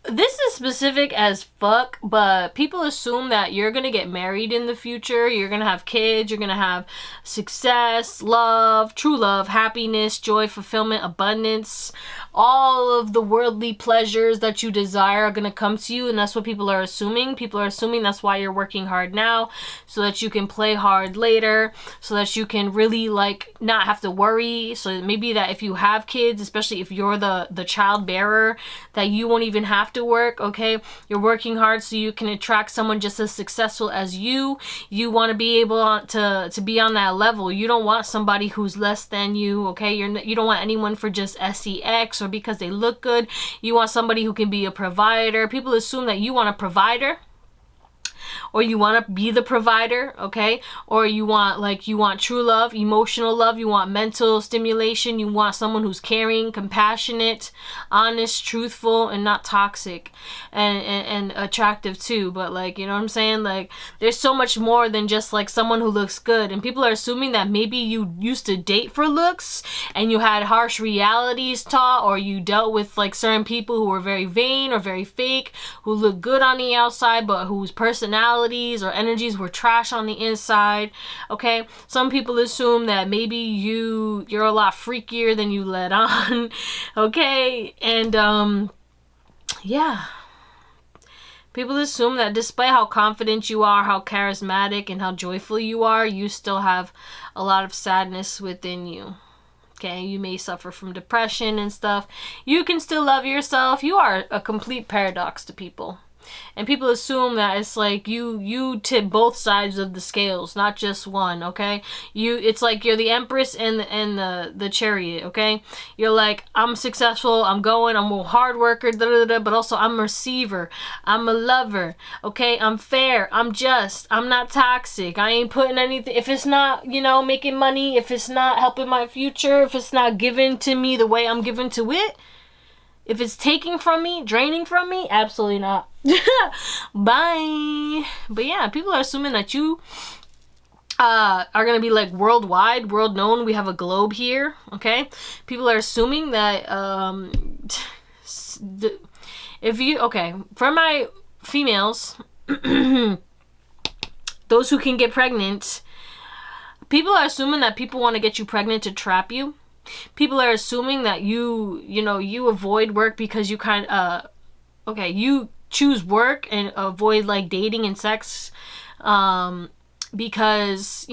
This is specific as fuck, but people assume that you're gonna get married in the future, you're gonna have kids, you're gonna have success, love, true love, happiness, joy, fulfillment, abundance. All of the worldly pleasures that you desire are gonna come to you, and that's what people are assuming. People are assuming that's why you're working hard now, so that you can play hard later, so that you can really like not have to worry. So maybe that if you have kids, especially if you're the child bearer, that you won't even have to work. Okay, you're working hard so you can attract someone just as successful as you. You want to be able to be on that level. You don't want somebody who's less than you. Okay, you don't want anyone for just sex or because they look good. You want somebody who can be a provider. People assume that you want a provider, or you want to be the provider, okay? Or you want true love, emotional love, you want mental stimulation, you want someone who's caring, compassionate, honest, truthful, and not toxic, and attractive too. But like, you know what I'm saying? Like, there's so much more than just like someone who looks good. And people are assuming that maybe you used to date for looks and you had harsh realities taught, or you dealt with like certain people who were very vain or very fake, who look good on the outside but whose personalities or energies were trash on the inside. Okay, some people assume that maybe you're a lot freakier than you let on. Okay, and yeah, people assume that despite how confident you are, how charismatic and how joyful you are, you still have a lot of sadness within you. Okay, you may suffer from depression and stuff. You can still love yourself. You are a complete paradox to people. And people assume that it's like you tip both sides of the scales, not just one, okay? It's like you're the empress and the chariot, okay? You're like, I'm successful, I'm a hard worker, but also I'm a receiver, I'm a lover, okay? I'm fair, I'm just, I'm not toxic, I ain't putting anything, if it's not, making money, if it's not helping my future, if it's not given to me the way I'm given to it, if it's taking from me, draining from me, absolutely not. Bye. But yeah, people are assuming that you are going to be like worldwide, world known. We have a globe here, okay? People are assuming that for my females, those who can get pregnant, people are assuming that people want to get you pregnant to trap you. People are assuming that you avoid work because you you choose work and avoid like dating and sex because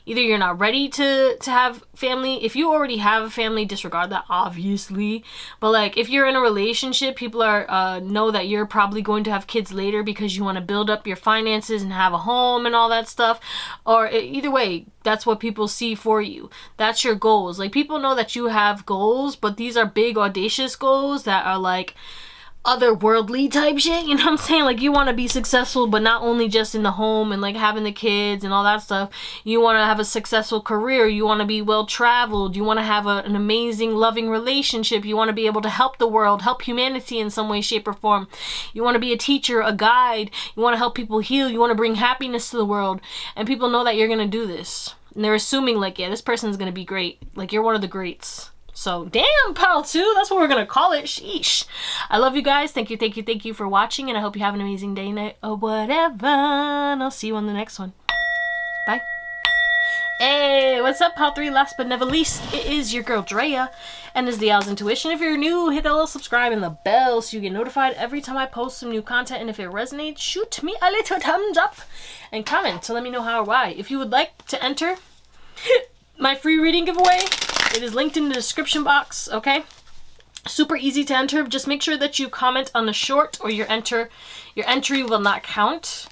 either you're not ready to have family. If you already have a family, disregard that, obviously. But like, if you're in a relationship, people are know that you're probably going to have kids later because you want to build up your finances and have a home and all that stuff. Or either way, that's what people see for you. That's your goals. Like, people know that you have goals, but these are big, audacious goals that are like otherworldly type shit, you know what I'm saying? Like, you want to be successful, but not only just in the home and like having the kids and all that stuff. You want to have a successful career, you want to be well traveled, you want to have an amazing loving relationship, you want to be able to help the world, help humanity in some way, shape, or form. You want to be a teacher, a guide, you want to help people heal, you want to bring happiness to the world. And people know that you're going to do this, and they're assuming like, yeah, this person's going to be great, like you're one of the greats. So, damn, pal 2, that's what we're gonna call it. Sheesh. I love you guys. Thank you for watching, and I hope you have an amazing day, night, or whatever. And I'll see you on the next one. Bye. Hey, what's up, pal 3? Last but never least, it is your girl Drea, and this is Theowlsintuition. If you're new, hit that little subscribe and the bell so you get notified every time I post some new content. And if it resonates, shoot me a little thumbs up and comment to let me know how or why. If you would like to enter my free reading giveaway, it is linked in the description box, okay? Super easy to enter. Just make sure that you comment on the short, or your entry will not count.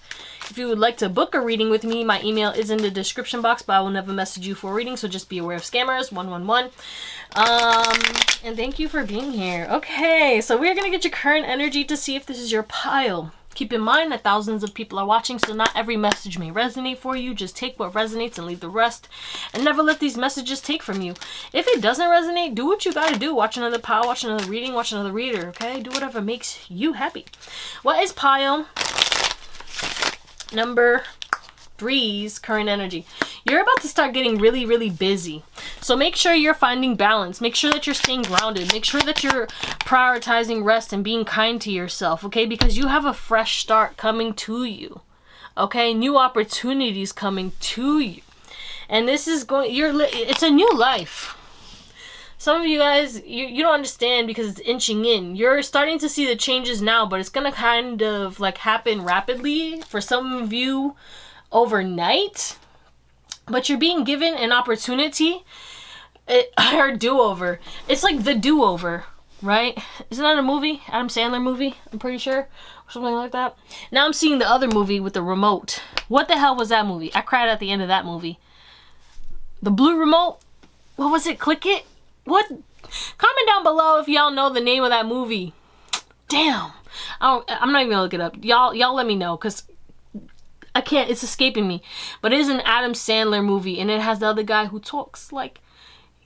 If you would like to book a reading with me, my email is in the description box, but I will never message you for a reading, so just be aware of scammers, 111. And thank you for being here. Okay, so we're gonna get your current energy to see if this is your pile. Keep in mind that thousands of people are watching, so not every message may resonate for you. Just take what resonates and leave the rest. And never let these messages take from you. If it doesn't resonate, do what you gotta do. Watch another pile, watch another reading, watch another reader, okay? Do whatever makes you happy. What is pile number 3's current energy? You're about to start getting really, really busy. So make sure you're finding balance. Make sure that you're staying grounded. Make sure that you're prioritizing rest and being kind to yourself, okay? Because you have a fresh start coming to you, okay? New opportunities coming to you. And this is it's a new life. Some of you guys, you don't understand because it's inching in. You're starting to see the changes now, but it's going to kind of like happen rapidly. For some of you, overnight. But you're being given an opportunity or do-over. It's like The Do-Over, right? Isn't that a movie? Adam Sandler movie, I'm pretty sure. Or something like that. Now I'm seeing the other movie with the remote. What the hell was that movie? I cried at the end of that movie. The blue remote? What was it? Click It? What? Comment down below if y'all know the name of that movie. Damn. I'm not even gonna look it up. Y'all let me know, because I can't, it's escaping me. But it is an Adam Sandler movie, and it has the other guy who talks like,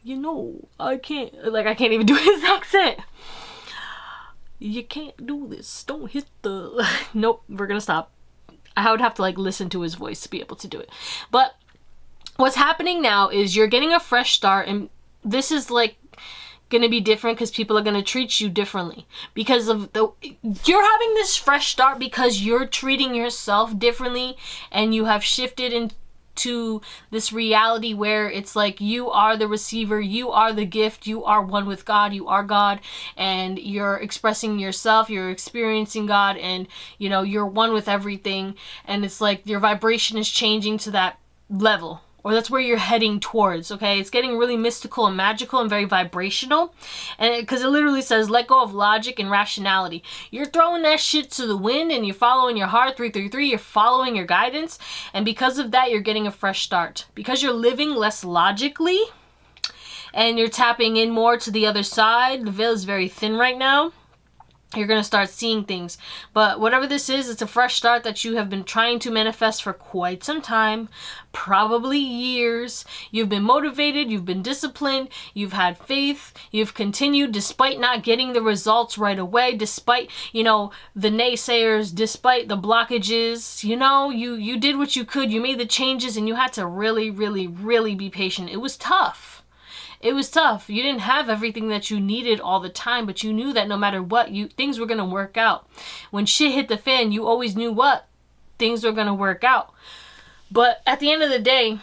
I can't even do his accent. You can't do this. Don't hit the... Nope, we're gonna stop. I would have to like listen to his voice to be able to do it. But what's happening now is you're getting a fresh start, and this is like gonna be different because people are gonna treat you differently because of you're having this fresh start because you're treating yourself differently, and you have shifted into this reality where it's like you are the receiver, you are the gift, you are one with God, you are God, and you're expressing yourself, you're experiencing God, and you're one with everything, and it's like your vibration is changing to that level. Or that's where you're heading towards, okay? It's getting really mystical and magical and very vibrational. And because it literally says, let go of logic and rationality. You're throwing that shit to the wind and you're following your heart, 333. You're following your guidance. And because of that, you're getting a fresh start. Because you're living less logically and you're tapping in more to the other side. The veil is very thin right now. You're going to start seeing things. But whatever this is, it's a fresh start that you have been trying to manifest for quite some time, probably years. You've been motivated, you've been disciplined, you've had faith, you've continued despite not getting the results right away, despite, the naysayers, despite the blockages. You did what you could, you made the changes, and you had to really, really, really be patient. It was tough. It was tough. You didn't have everything that you needed all the time, but you knew that no matter what, things were going to work out. When shit hit the fan, you always knew things were going to work out. But at the end of the day,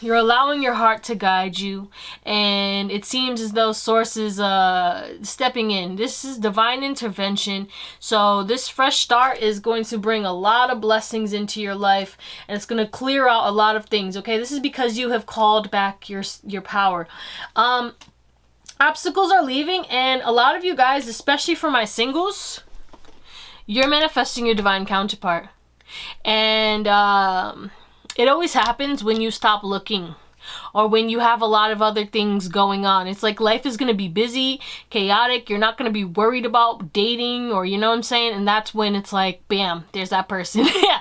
you're allowing your heart to guide you, and it seems as though Source is stepping in. This is divine intervention. So this fresh start is going to bring a lot of blessings into your life, and it's going to clear out a lot of things, okay? This is because you have called back your power. Obstacles are leaving, and a lot of you guys, especially for my singles, you're manifesting your divine counterpart. And it always happens when you stop looking, or when you have a lot of other things going on. It's like life is going to be busy, chaotic. You're not going to be worried about dating, or what I'm saying? And that's when it's like, bam, there's that person. Yeah.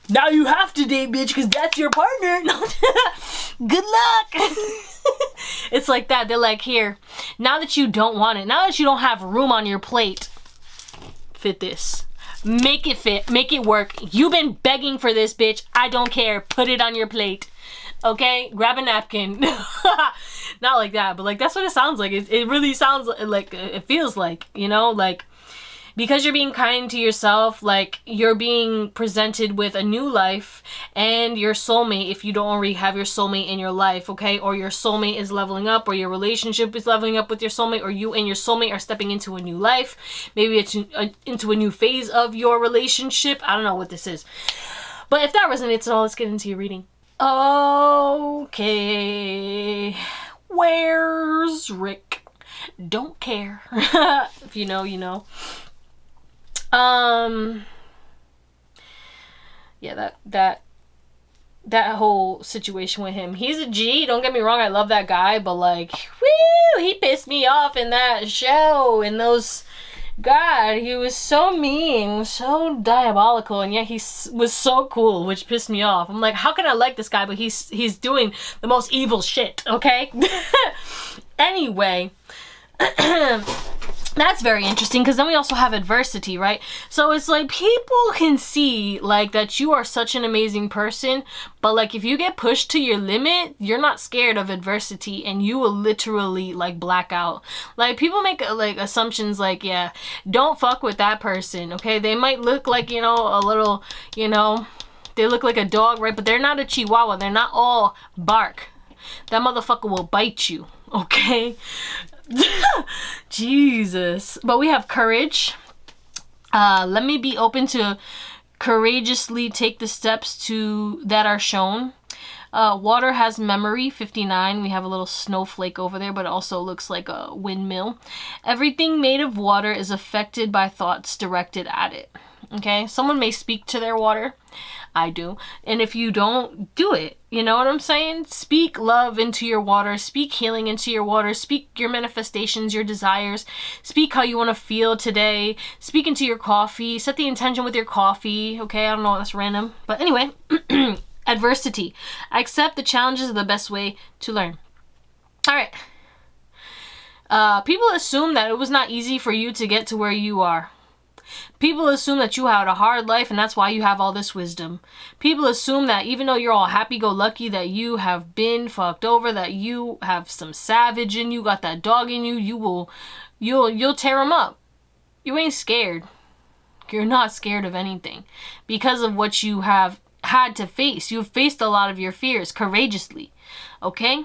Now you have to date, bitch, because that's your partner. Good luck. It's like that. They're like, here, now that you don't want it, now that you don't have room on your plate, fit this. Make it fit. Make it work. You've been begging for this, bitch. I don't care. Put it on your plate. Okay? Grab a napkin. Not like that, but like that's what it sounds like. It really sounds like, it feels like, like, because you're being kind to yourself, like you're being presented with a new life and your soulmate, if you don't already have your soulmate in your life, okay? Or your soulmate is leveling up, or your relationship is leveling up with your soulmate, or you and your soulmate are stepping into a new life. Maybe it's into a new phase of your relationship. I don't know what this is. But if that resonates at all, let's get into your reading. Okay. Where's Rick? Don't care. If you know, you know. Yeah, that whole situation with him. He's a G, don't get me wrong, I love that guy, but like, woo, he pissed me off in that show, and those, God, he was so mean, so diabolical, and yet he was so cool, which pissed me off. I'm like, how can I like this guy, but he's doing the most evil shit, okay? Anyway, That's very interesting, because then we also have adversity, right? So it's like people can see like that you are such an amazing person, but like if you get pushed to your limit, you're not scared of adversity, and you will literally like black out. Like people make like assumptions like, yeah, don't fuck with that person, okay? They might look like, you know, a little, you know, they look like a dog, right? But they're not a chihuahua. They're not all bark. That motherfucker will bite you, okay? Jesus. But we have courage. Let me be open to courageously take the steps to that are shown. Water has memory, 59. We have a little snowflake over there, but it also looks like a windmill. Everything made of water is affected by thoughts directed at it. Okay, someone may speak to their water. I do. And if you don't, do it. You know what I'm saying? Speak love into your water. Speak healing into your water. Speak your manifestations, your desires. Speak how you want to feel today. Speak into your coffee. Set the intention with your coffee. Okay, I don't know, that's random. But anyway, adversity. Accept the challenges are the best way to learn. All right. People assume that it was not easy for you to get to where you are. People assume that you had a hard life and that's why you have all this wisdom. People assume that even though you're all happy-go-lucky, that you have been fucked over, that you have some savage in you, got that dog in you, you'll tear them up. You ain't scared. You're not scared of anything because of what you have had to face. You've faced a lot of your fears courageously. Okay?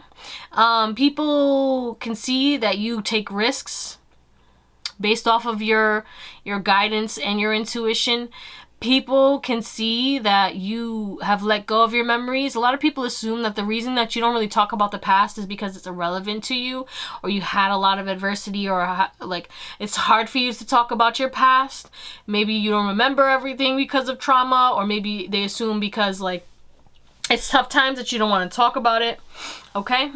People can see that you take risks based off of your guidance and your intuition. People can see that you have let go of your memories. A lot of people assume that the reason that you don't really talk about the past is because it's irrelevant to you, or you had a lot of adversity, or like it's hard for you to talk about your past. Maybe you don't remember everything because of trauma, or maybe they assume because like it's tough times that you don't want to talk about it. Okay?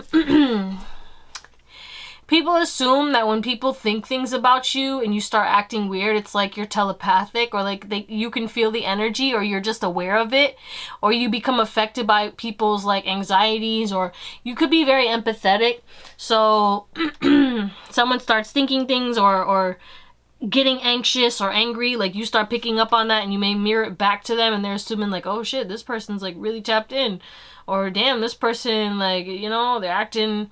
People assume that when people think things about you and you start acting weird, it's like you're telepathic, or like you can feel the energy, or you're just aware of it, or you become affected by people's like anxieties, or you could be very empathetic. So someone starts thinking things or getting anxious or angry, like you start picking up on that, and you may mirror it back to them, and they're assuming like, oh shit, this person's like really tapped in, or damn, this person, like, you know, they're acting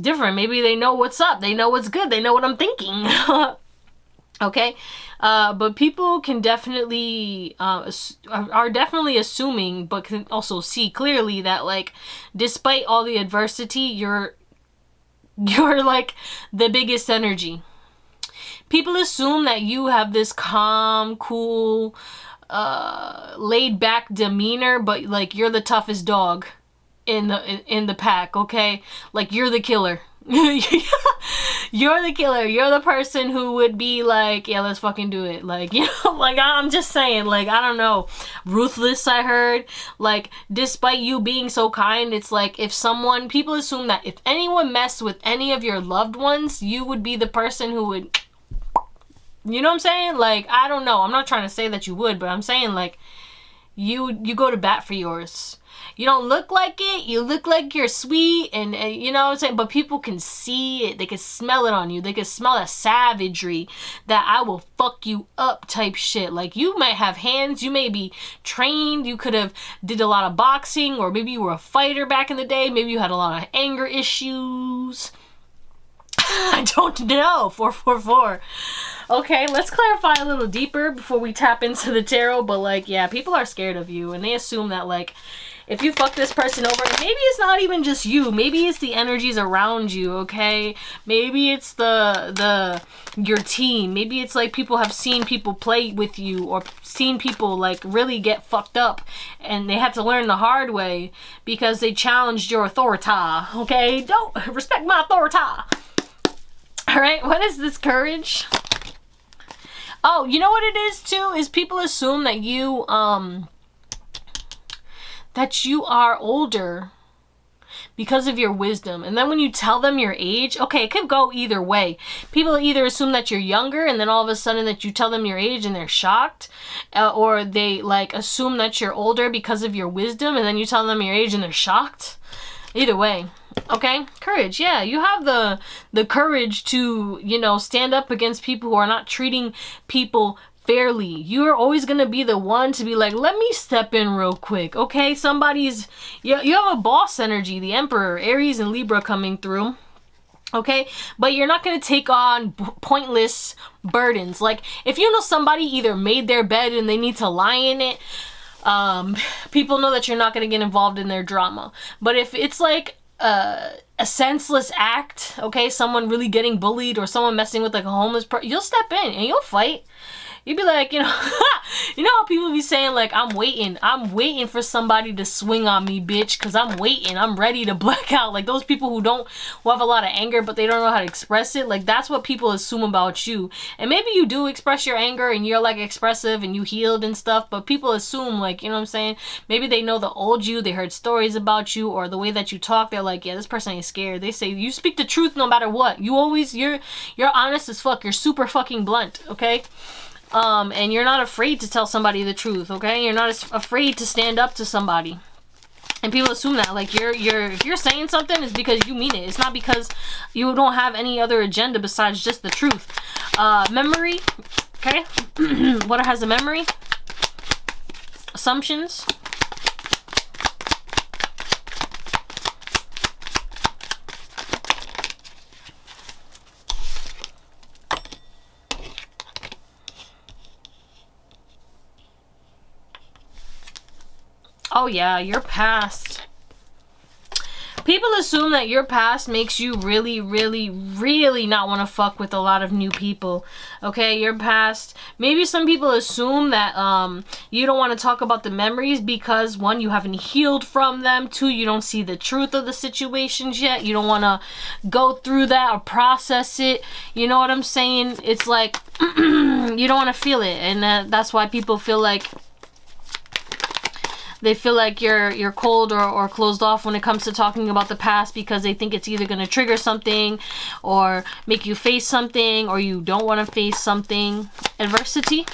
different. Maybe they know what's up, they know what's good, they know what I'm thinking. Okay? But people can definitely are definitely assuming, but can also see clearly that like despite all the adversity, you're like the biggest energy. People assume that you have this calm, cool, laid back demeanor, but like you're the toughest dog in the pack, okay? Like you're the killer. You're the killer. You're the person who would be like, yeah, let's fucking do it. Like, you know, like I'm just saying, like, I don't know, ruthless, I heard. Like, despite you being so kind, it's like if people assume that if anyone messed with any of your loved ones, you would be the person who would, you know what I'm saying? Like, I don't know. I'm not trying to say that you would, but I'm saying like you go to bat for yours. You don't look like it. You look like you're sweet, and you know what I'm saying? But people can see it. They can smell it on you. They can smell that savagery, that I will fuck you up type shit. Like, you might have hands. You may be trained. You could have did a lot of boxing, or maybe you were a fighter back in the day. Maybe you had a lot of anger issues. I don't know. 444. Okay, let's clarify a little deeper before we tap into the tarot. But like, yeah, people are scared of you, and they assume that like if you fuck this person over, maybe it's not even just you. Maybe it's the energies around you, okay? Maybe it's your team. Maybe it's like people have seen people play with you, or seen people like really get fucked up, and they had to learn the hard way because they challenged your authority, okay? Don't respect my authority. All right, what is this courage? Oh, you know what it is too? Is people assume that you are older because of your wisdom. And then when you tell them your age, okay, it could go either way. People either assume that you're younger, and then all of a sudden that you tell them your age and they're shocked, or they like assume that you're older because of your wisdom, and then you tell them your age and they're shocked. Either way, Okay, courage. Yeah, you have the courage to, you know, stand up against people who are not treating people fairly. You're always gonna be the one to be like, let me step in real quick. Okay, you have a boss energy, the Emperor, Aries and Libra coming through. Okay, but you're not going to take on pointless burdens. Like, if you know somebody either made their bed and they need to lie in it, people know that you're not going to get involved in their drama. But if it's like a senseless act, okay, someone really getting bullied or someone messing with like a homeless person, you'll step in and you'll fight. You'd be like, you know, you know how people be saying like, I'm waiting for somebody to swing on me, bitch, because I'm ready to black out. Like those people who have a lot of anger, but they don't know how to express it. Like that's what people assume about you. And maybe you do express your anger and you're like expressive and you healed and stuff, but people assume like, you know what I'm saying? Maybe they know the old you, they heard stories about you, or the way that you talk, they're like, yeah, this person ain't scared. They say you speak the truth no matter what. You're honest as fuck. You're super fucking blunt, okay? And you're not afraid to tell somebody the truth, okay? You're not afraid to stand up to somebody. And people assume that, like, if you're saying something, it's because you mean it. It's not because you don't have any other agenda besides just the truth. Memory, okay? What has a memory? Assumptions. Oh yeah, your past. People assume that your past makes you really, really, really not want to fuck with a lot of new people. Okay, your past. Maybe some people assume that you don't want to talk about the memories because, one, you haven't healed from them. Two, you don't see the truth of the situations yet. You don't want to go through that or process it. You know what I'm saying? It's like you don't want to feel it, and that's why people feel like you're cold or closed off when it comes to talking about the past, because they think it's either going to trigger something or make you face something, or you don't want to face something. Adversity.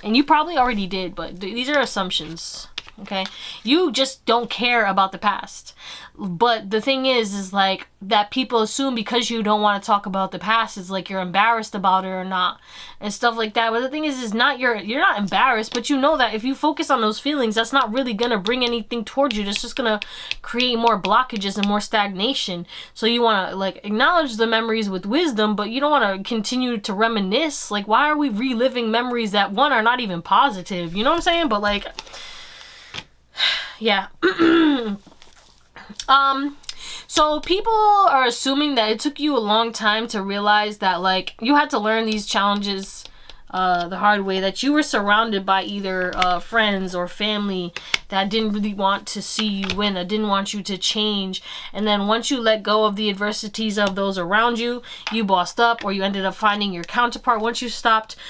And you probably already did, but these are assumptions. Okay? You just don't care about the past. But the thing is like that people assume because you don't want to talk about the past, it's like you're embarrassed about it or not and stuff like that. But the thing is not you're not embarrassed, but you know that if you focus on those feelings, that's not really gonna bring anything towards you. That's just gonna create more blockages and more stagnation. So you want to like acknowledge the memories with wisdom, but you don't want to continue to reminisce. Like, why are we reliving memories that, one, are not even positive? You know what I'm saying? But like, yeah. So people are assuming that it took you a long time to realize that, like, you had to learn these challenges the hard way, that you were surrounded by either friends or family that didn't really want to see you win, that didn't want you to change. And then once you let go of the adversities of those around you, you bossed up, or you ended up finding your counterpart. Once you started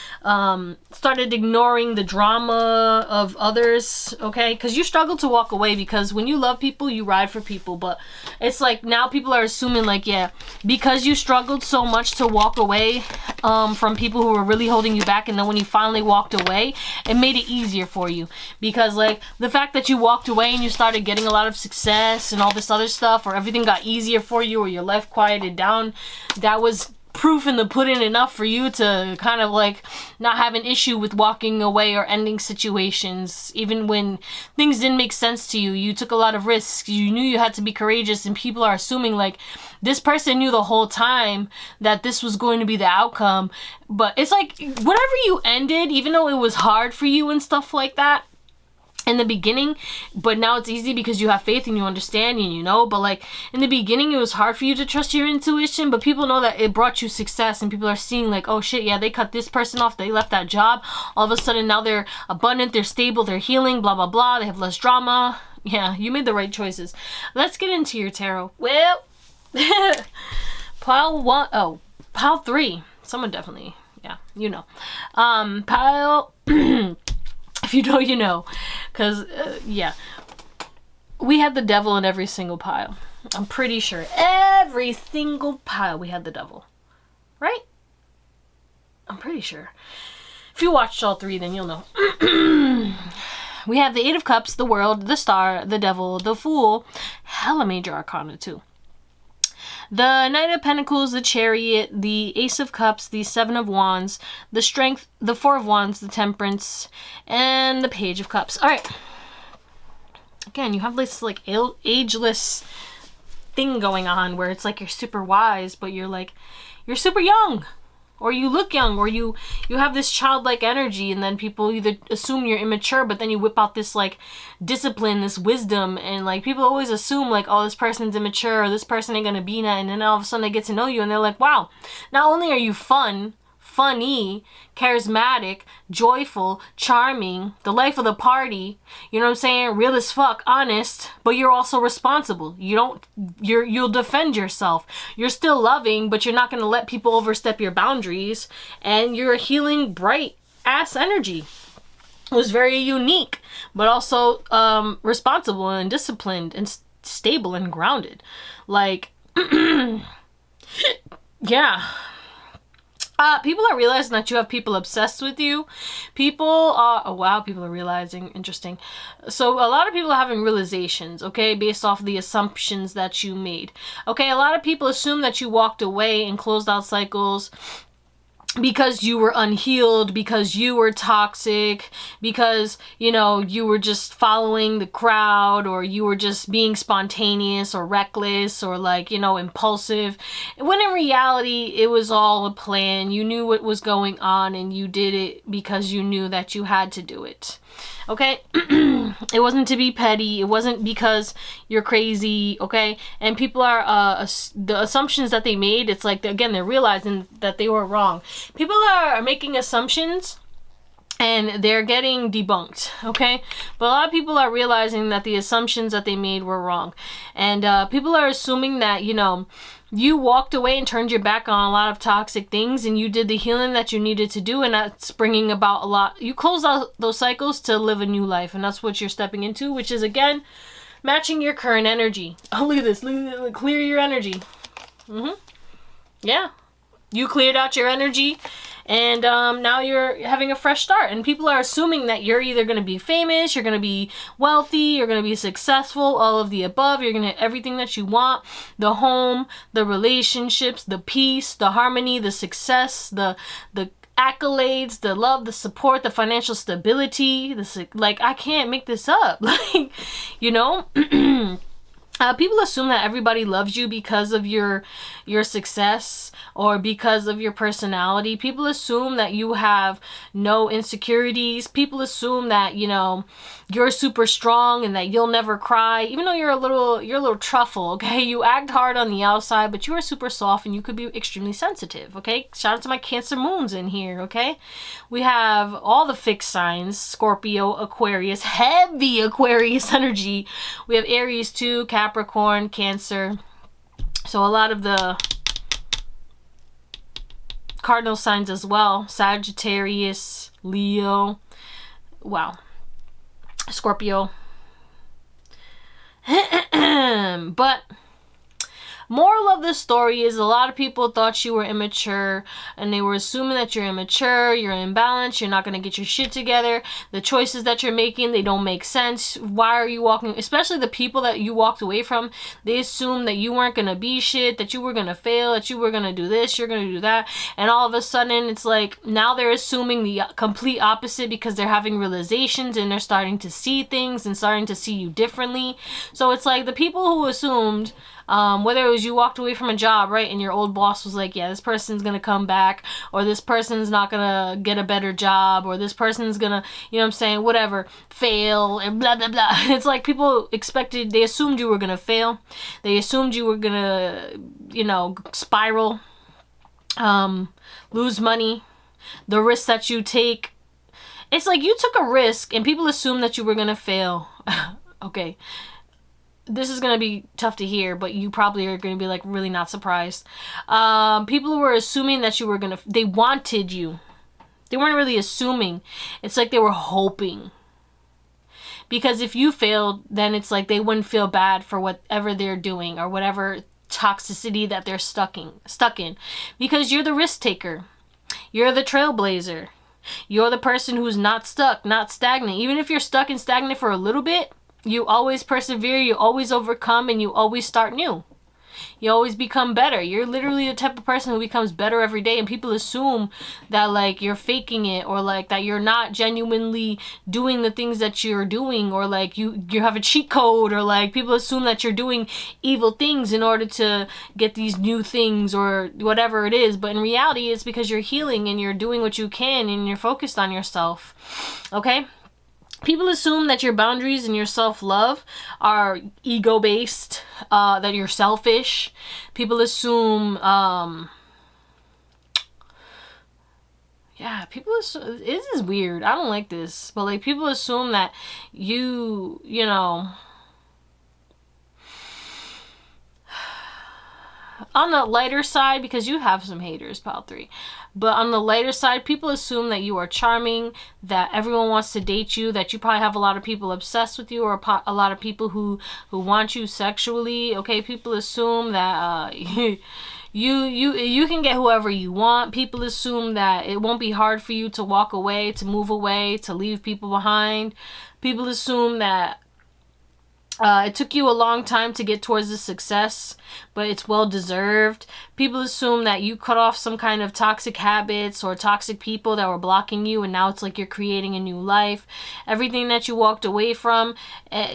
ignoring the drama of others, okay? Because you struggle to walk away, because when you love people, you ride for people. But it's like now people are assuming, like, yeah, because you struggled so much to walk away from people who were really holding you back, and then when you finally walked away, it made it easier for you. Because like the fact that you walked away and you started getting a lot of success and all this other stuff, or everything got easier for you, or your life quieted down, that was proof in the pudding enough for you to kind of like not have an issue with walking away or ending situations. Even when things didn't make sense to you, you took a lot of risks, you knew you had to be courageous, and people are assuming like this person knew the whole time that this was going to be the outcome. But it's like whatever you ended, even though it was hard for you and stuff like that in the beginning, but now it's easy because you have faith and you understand and you know. But like in the beginning, it was hard for you to trust your intuition, but people know that it brought you success, and people are seeing like, oh shit, yeah, they cut this person off, they left that job, all of a sudden now they're abundant, they're stable, they're healing, blah blah blah, they have less drama. Yeah, you made the right choices. Let's get into your tarot. Well, pile 1, oh, pile 3, someone definitely, yeah, you know, pile if you know, you know. Because, yeah. We had the devil in every single pile. I'm pretty sure. Every single pile we had the devil. Right? I'm pretty sure. If you watched all 3, then you'll know. We have the Eight of Cups, the World, the Star, the Devil, the Fool. Hella major arcana too. The Knight of Pentacles, the Chariot, the Ace of Cups, the Seven of Wands, the Strength, the Four of Wands, the Temperance, and the Page of Cups. All right. Again, you have this like ageless thing going on where it's like you're super wise, but you're super young. Or you look young, or you have this childlike energy, and then people either assume you're immature, but then you whip out this like discipline, this wisdom, and like people always assume like, oh, this person's immature, or this person ain't gonna be that, and then all of a sudden they get to know you, and they're like, wow, not only are you funny, charismatic, joyful, charming, the life of the party, you know what I'm saying, real as fuck, honest, but you're also responsible. You'll defend yourself. You're still loving, but you're not going to let people overstep your boundaries, and you're a healing, bright ass energy. It was very unique, but also responsible and disciplined and stable and grounded. Like, yeah. People are realizing that you have people obsessed with you. People are realizing. Interesting. So a lot of people are having realizations, okay, based off the assumptions that you made. Okay, a lot of people assume that you walked away and closed out cycles because you were unhealed, because you were toxic, because, you know, you were just following the crowd, or you were just being spontaneous or reckless or like, you know, impulsive. When in reality, it was all a plan. You knew what was going on and you did it because you knew that you had to do it. Okay? It wasn't to be petty. It wasn't because you're crazy. Okay? And people are, the assumptions that they made, it's like, again, they're realizing that they were wrong. People are making assumptions and they're getting debunked, okay? But a lot of people are realizing that the assumptions that they made were wrong. And people are assuming that, you know, you walked away and turned your back on a lot of toxic things, and you did the healing that you needed to do, and that's bringing about a lot. You closed out those cycles to live a new life, and that's what you're stepping into, which is, again, matching your current energy. Oh, look at this. Clear your energy. Yeah. You cleared out your energy, and now you're having a fresh start. And people are assuming that you're either going to be famous, you're going to be wealthy, you're going to be successful, all of the above. You're going to have everything that you want. The home, the relationships, the peace, the harmony, the success, the accolades, the love, the support, the financial stability. Like, I can't make this up. Like, you know? People assume that everybody loves you because of your success or because of your personality. People assume that you have no insecurities. People assume that, you know, you're super strong and that you'll never cry, even though you're a little truffle, okay? You act hard on the outside, but you are super soft and you could be extremely sensitive, okay? Shout out to my Cancer moons in here, okay? We have all the fixed signs: Scorpio, Aquarius, heavy Aquarius energy. We have Aries too, Capricorn, Cancer. So a lot of the cardinal signs as well: Sagittarius, Leo, wow, Scorpio. But moral of the story is, a lot of people thought you were immature, and they were assuming that you're immature, you're imbalanced, you're not going to get your shit together. The choices that you're making, they don't make sense. Why are you walking, especially the people that you walked away from, they assumed that you weren't going to be shit, that you were going to fail, that you were going to do this, you're going to do that. And all of a sudden, it's like, now they're assuming the complete opposite because they're having realizations and they're starting to see things and starting to see you differently. So it's like the people who assumed, whether it was you walked away from a job, right, and your old boss was like, yeah, this person's gonna come back, or this person's not gonna get a better job, or this person's gonna, you know what I'm saying, whatever, fail, and blah, blah, blah. It's like people expected, they assumed you were gonna fail. They assumed you were gonna, you know, spiral, lose money, the risks that you take. It's like you took a risk, and people assumed that you were gonna fail. Okay. This is going to be tough to hear, but you probably are going to be like really not surprised. People were assuming that you were going to, they wanted you. They weren't really assuming. It's like they were hoping. Because if you failed, then it's like they wouldn't feel bad for whatever they're doing or whatever toxicity that they're stuck in. Because you're the risk taker. You're the trailblazer. You're the person who's not stuck, not stagnant. Even if you're stuck and stagnant for a little bit, you always persevere, you always overcome, and you always start new. You always become better. You're literally the type of person who becomes better every day, and people assume that like you're faking it, or like that you're not genuinely doing the things that you're doing, or like you have a cheat code, or like people assume that you're doing evil things in order to get these new things or whatever it is. But in reality, it's because you're healing and you're doing what you can and you're focused on yourself. Okay? People assume that your boundaries and your self-love are ego-based, that you're selfish. People assume, yeah, people assume, this is weird. I don't like this. But, like, people assume that you know, on the lighter side, because you have some haters, pile 3. But on the lighter side, people assume that you are charming, that everyone wants to date you, that you probably have a lot of people obsessed with you, or a lot of people who want you sexually. Okay, people assume that you can get whoever you want. People assume that it won't be hard for you to walk away, to move away, to leave people behind. People assume that it took you a long time to get towards the success, but it's well deserved. People assume that you cut off some kind of toxic habits or toxic people that were blocking you, and now it's like you're creating a new life. Everything that you walked away from,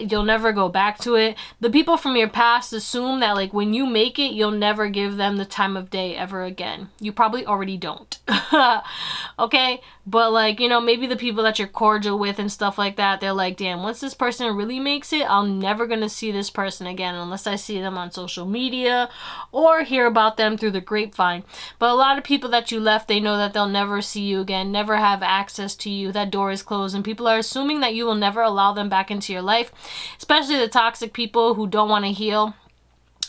you'll never go back to it. The people from your past assume that like when you make it, you'll never give them the time of day ever again. You probably already don't. Okay? But like, you know, maybe the people that you're cordial with and stuff like that, they're like, damn, once this person really makes it, I'm never gonna see this person again unless I see them on social media or hear about them through the grapevine. But a lot of people that you left, they know that they'll never see you again, never have access to you. That door is closed, and people are assuming that you will never allow them back into your life, especially the toxic people who don't want to heal.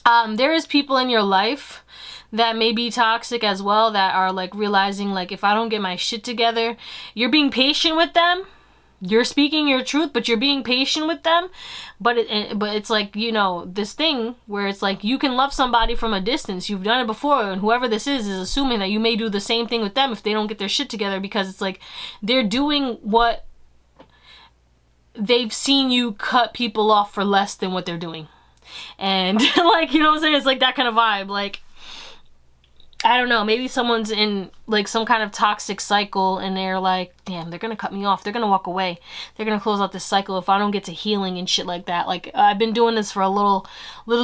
There is people in your life that may be toxic as well, that are like realizing like, if I don't get my shit together, you're being patient with them. You're speaking your truth, but you're being patient with them. But it's like, you know, this thing where it's like you can love somebody from a distance. You've done it before, and whoever this is assuming that you may do the same thing with them if they don't get their shit together, because it's like they're doing what they've seen you cut people off for less than what they're doing. And like, you know what I'm saying? It's like that kind of vibe. Like, I don't know, maybe someone's in like some kind of toxic cycle and they're like, damn, they're gonna cut me off, they're gonna walk away, they're gonna close out this cycle if I don't get to healing and shit like that. Like, I've been doing this for a little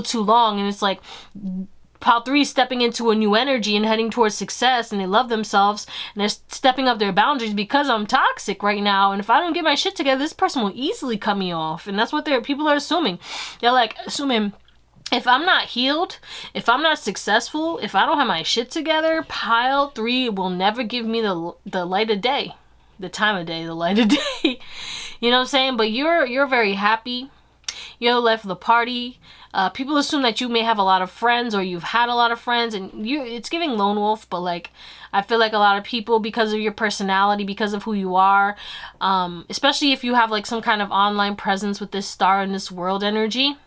too long, and it's like pile 3 stepping into a new energy and heading towards success, and they love themselves and they're stepping up their boundaries because I'm toxic right now, and if I don't get my shit together, this person will easily cut me off. And that's what people are assuming. They're like assuming, if I'm not healed, if I'm not successful, if I don't have my shit together, pile 3 will never give me the light of day. The time of day, the light of day. You know what I'm saying? But you're very happy. You're the life of the party. People assume that you may have a lot of friends, or you've had a lot of friends, and it's giving lone wolf, but like, I feel like a lot of people, because of your personality, because of who you are, especially if you have like some kind of online presence with this star in this world energy,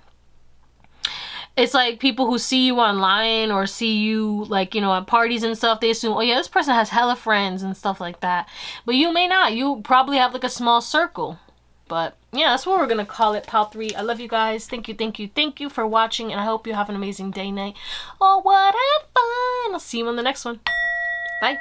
it's like people who see you online or see you like, you know, at parties and stuff, they assume, oh yeah, this person has hella friends and stuff like that. But you may not. You probably have like a small circle. But yeah, that's what we're gonna call it, pile 3. I love you guys. Thank you for watching, and I hope you have an amazing day, night, or whatever. I'll see you on the next one. Bye.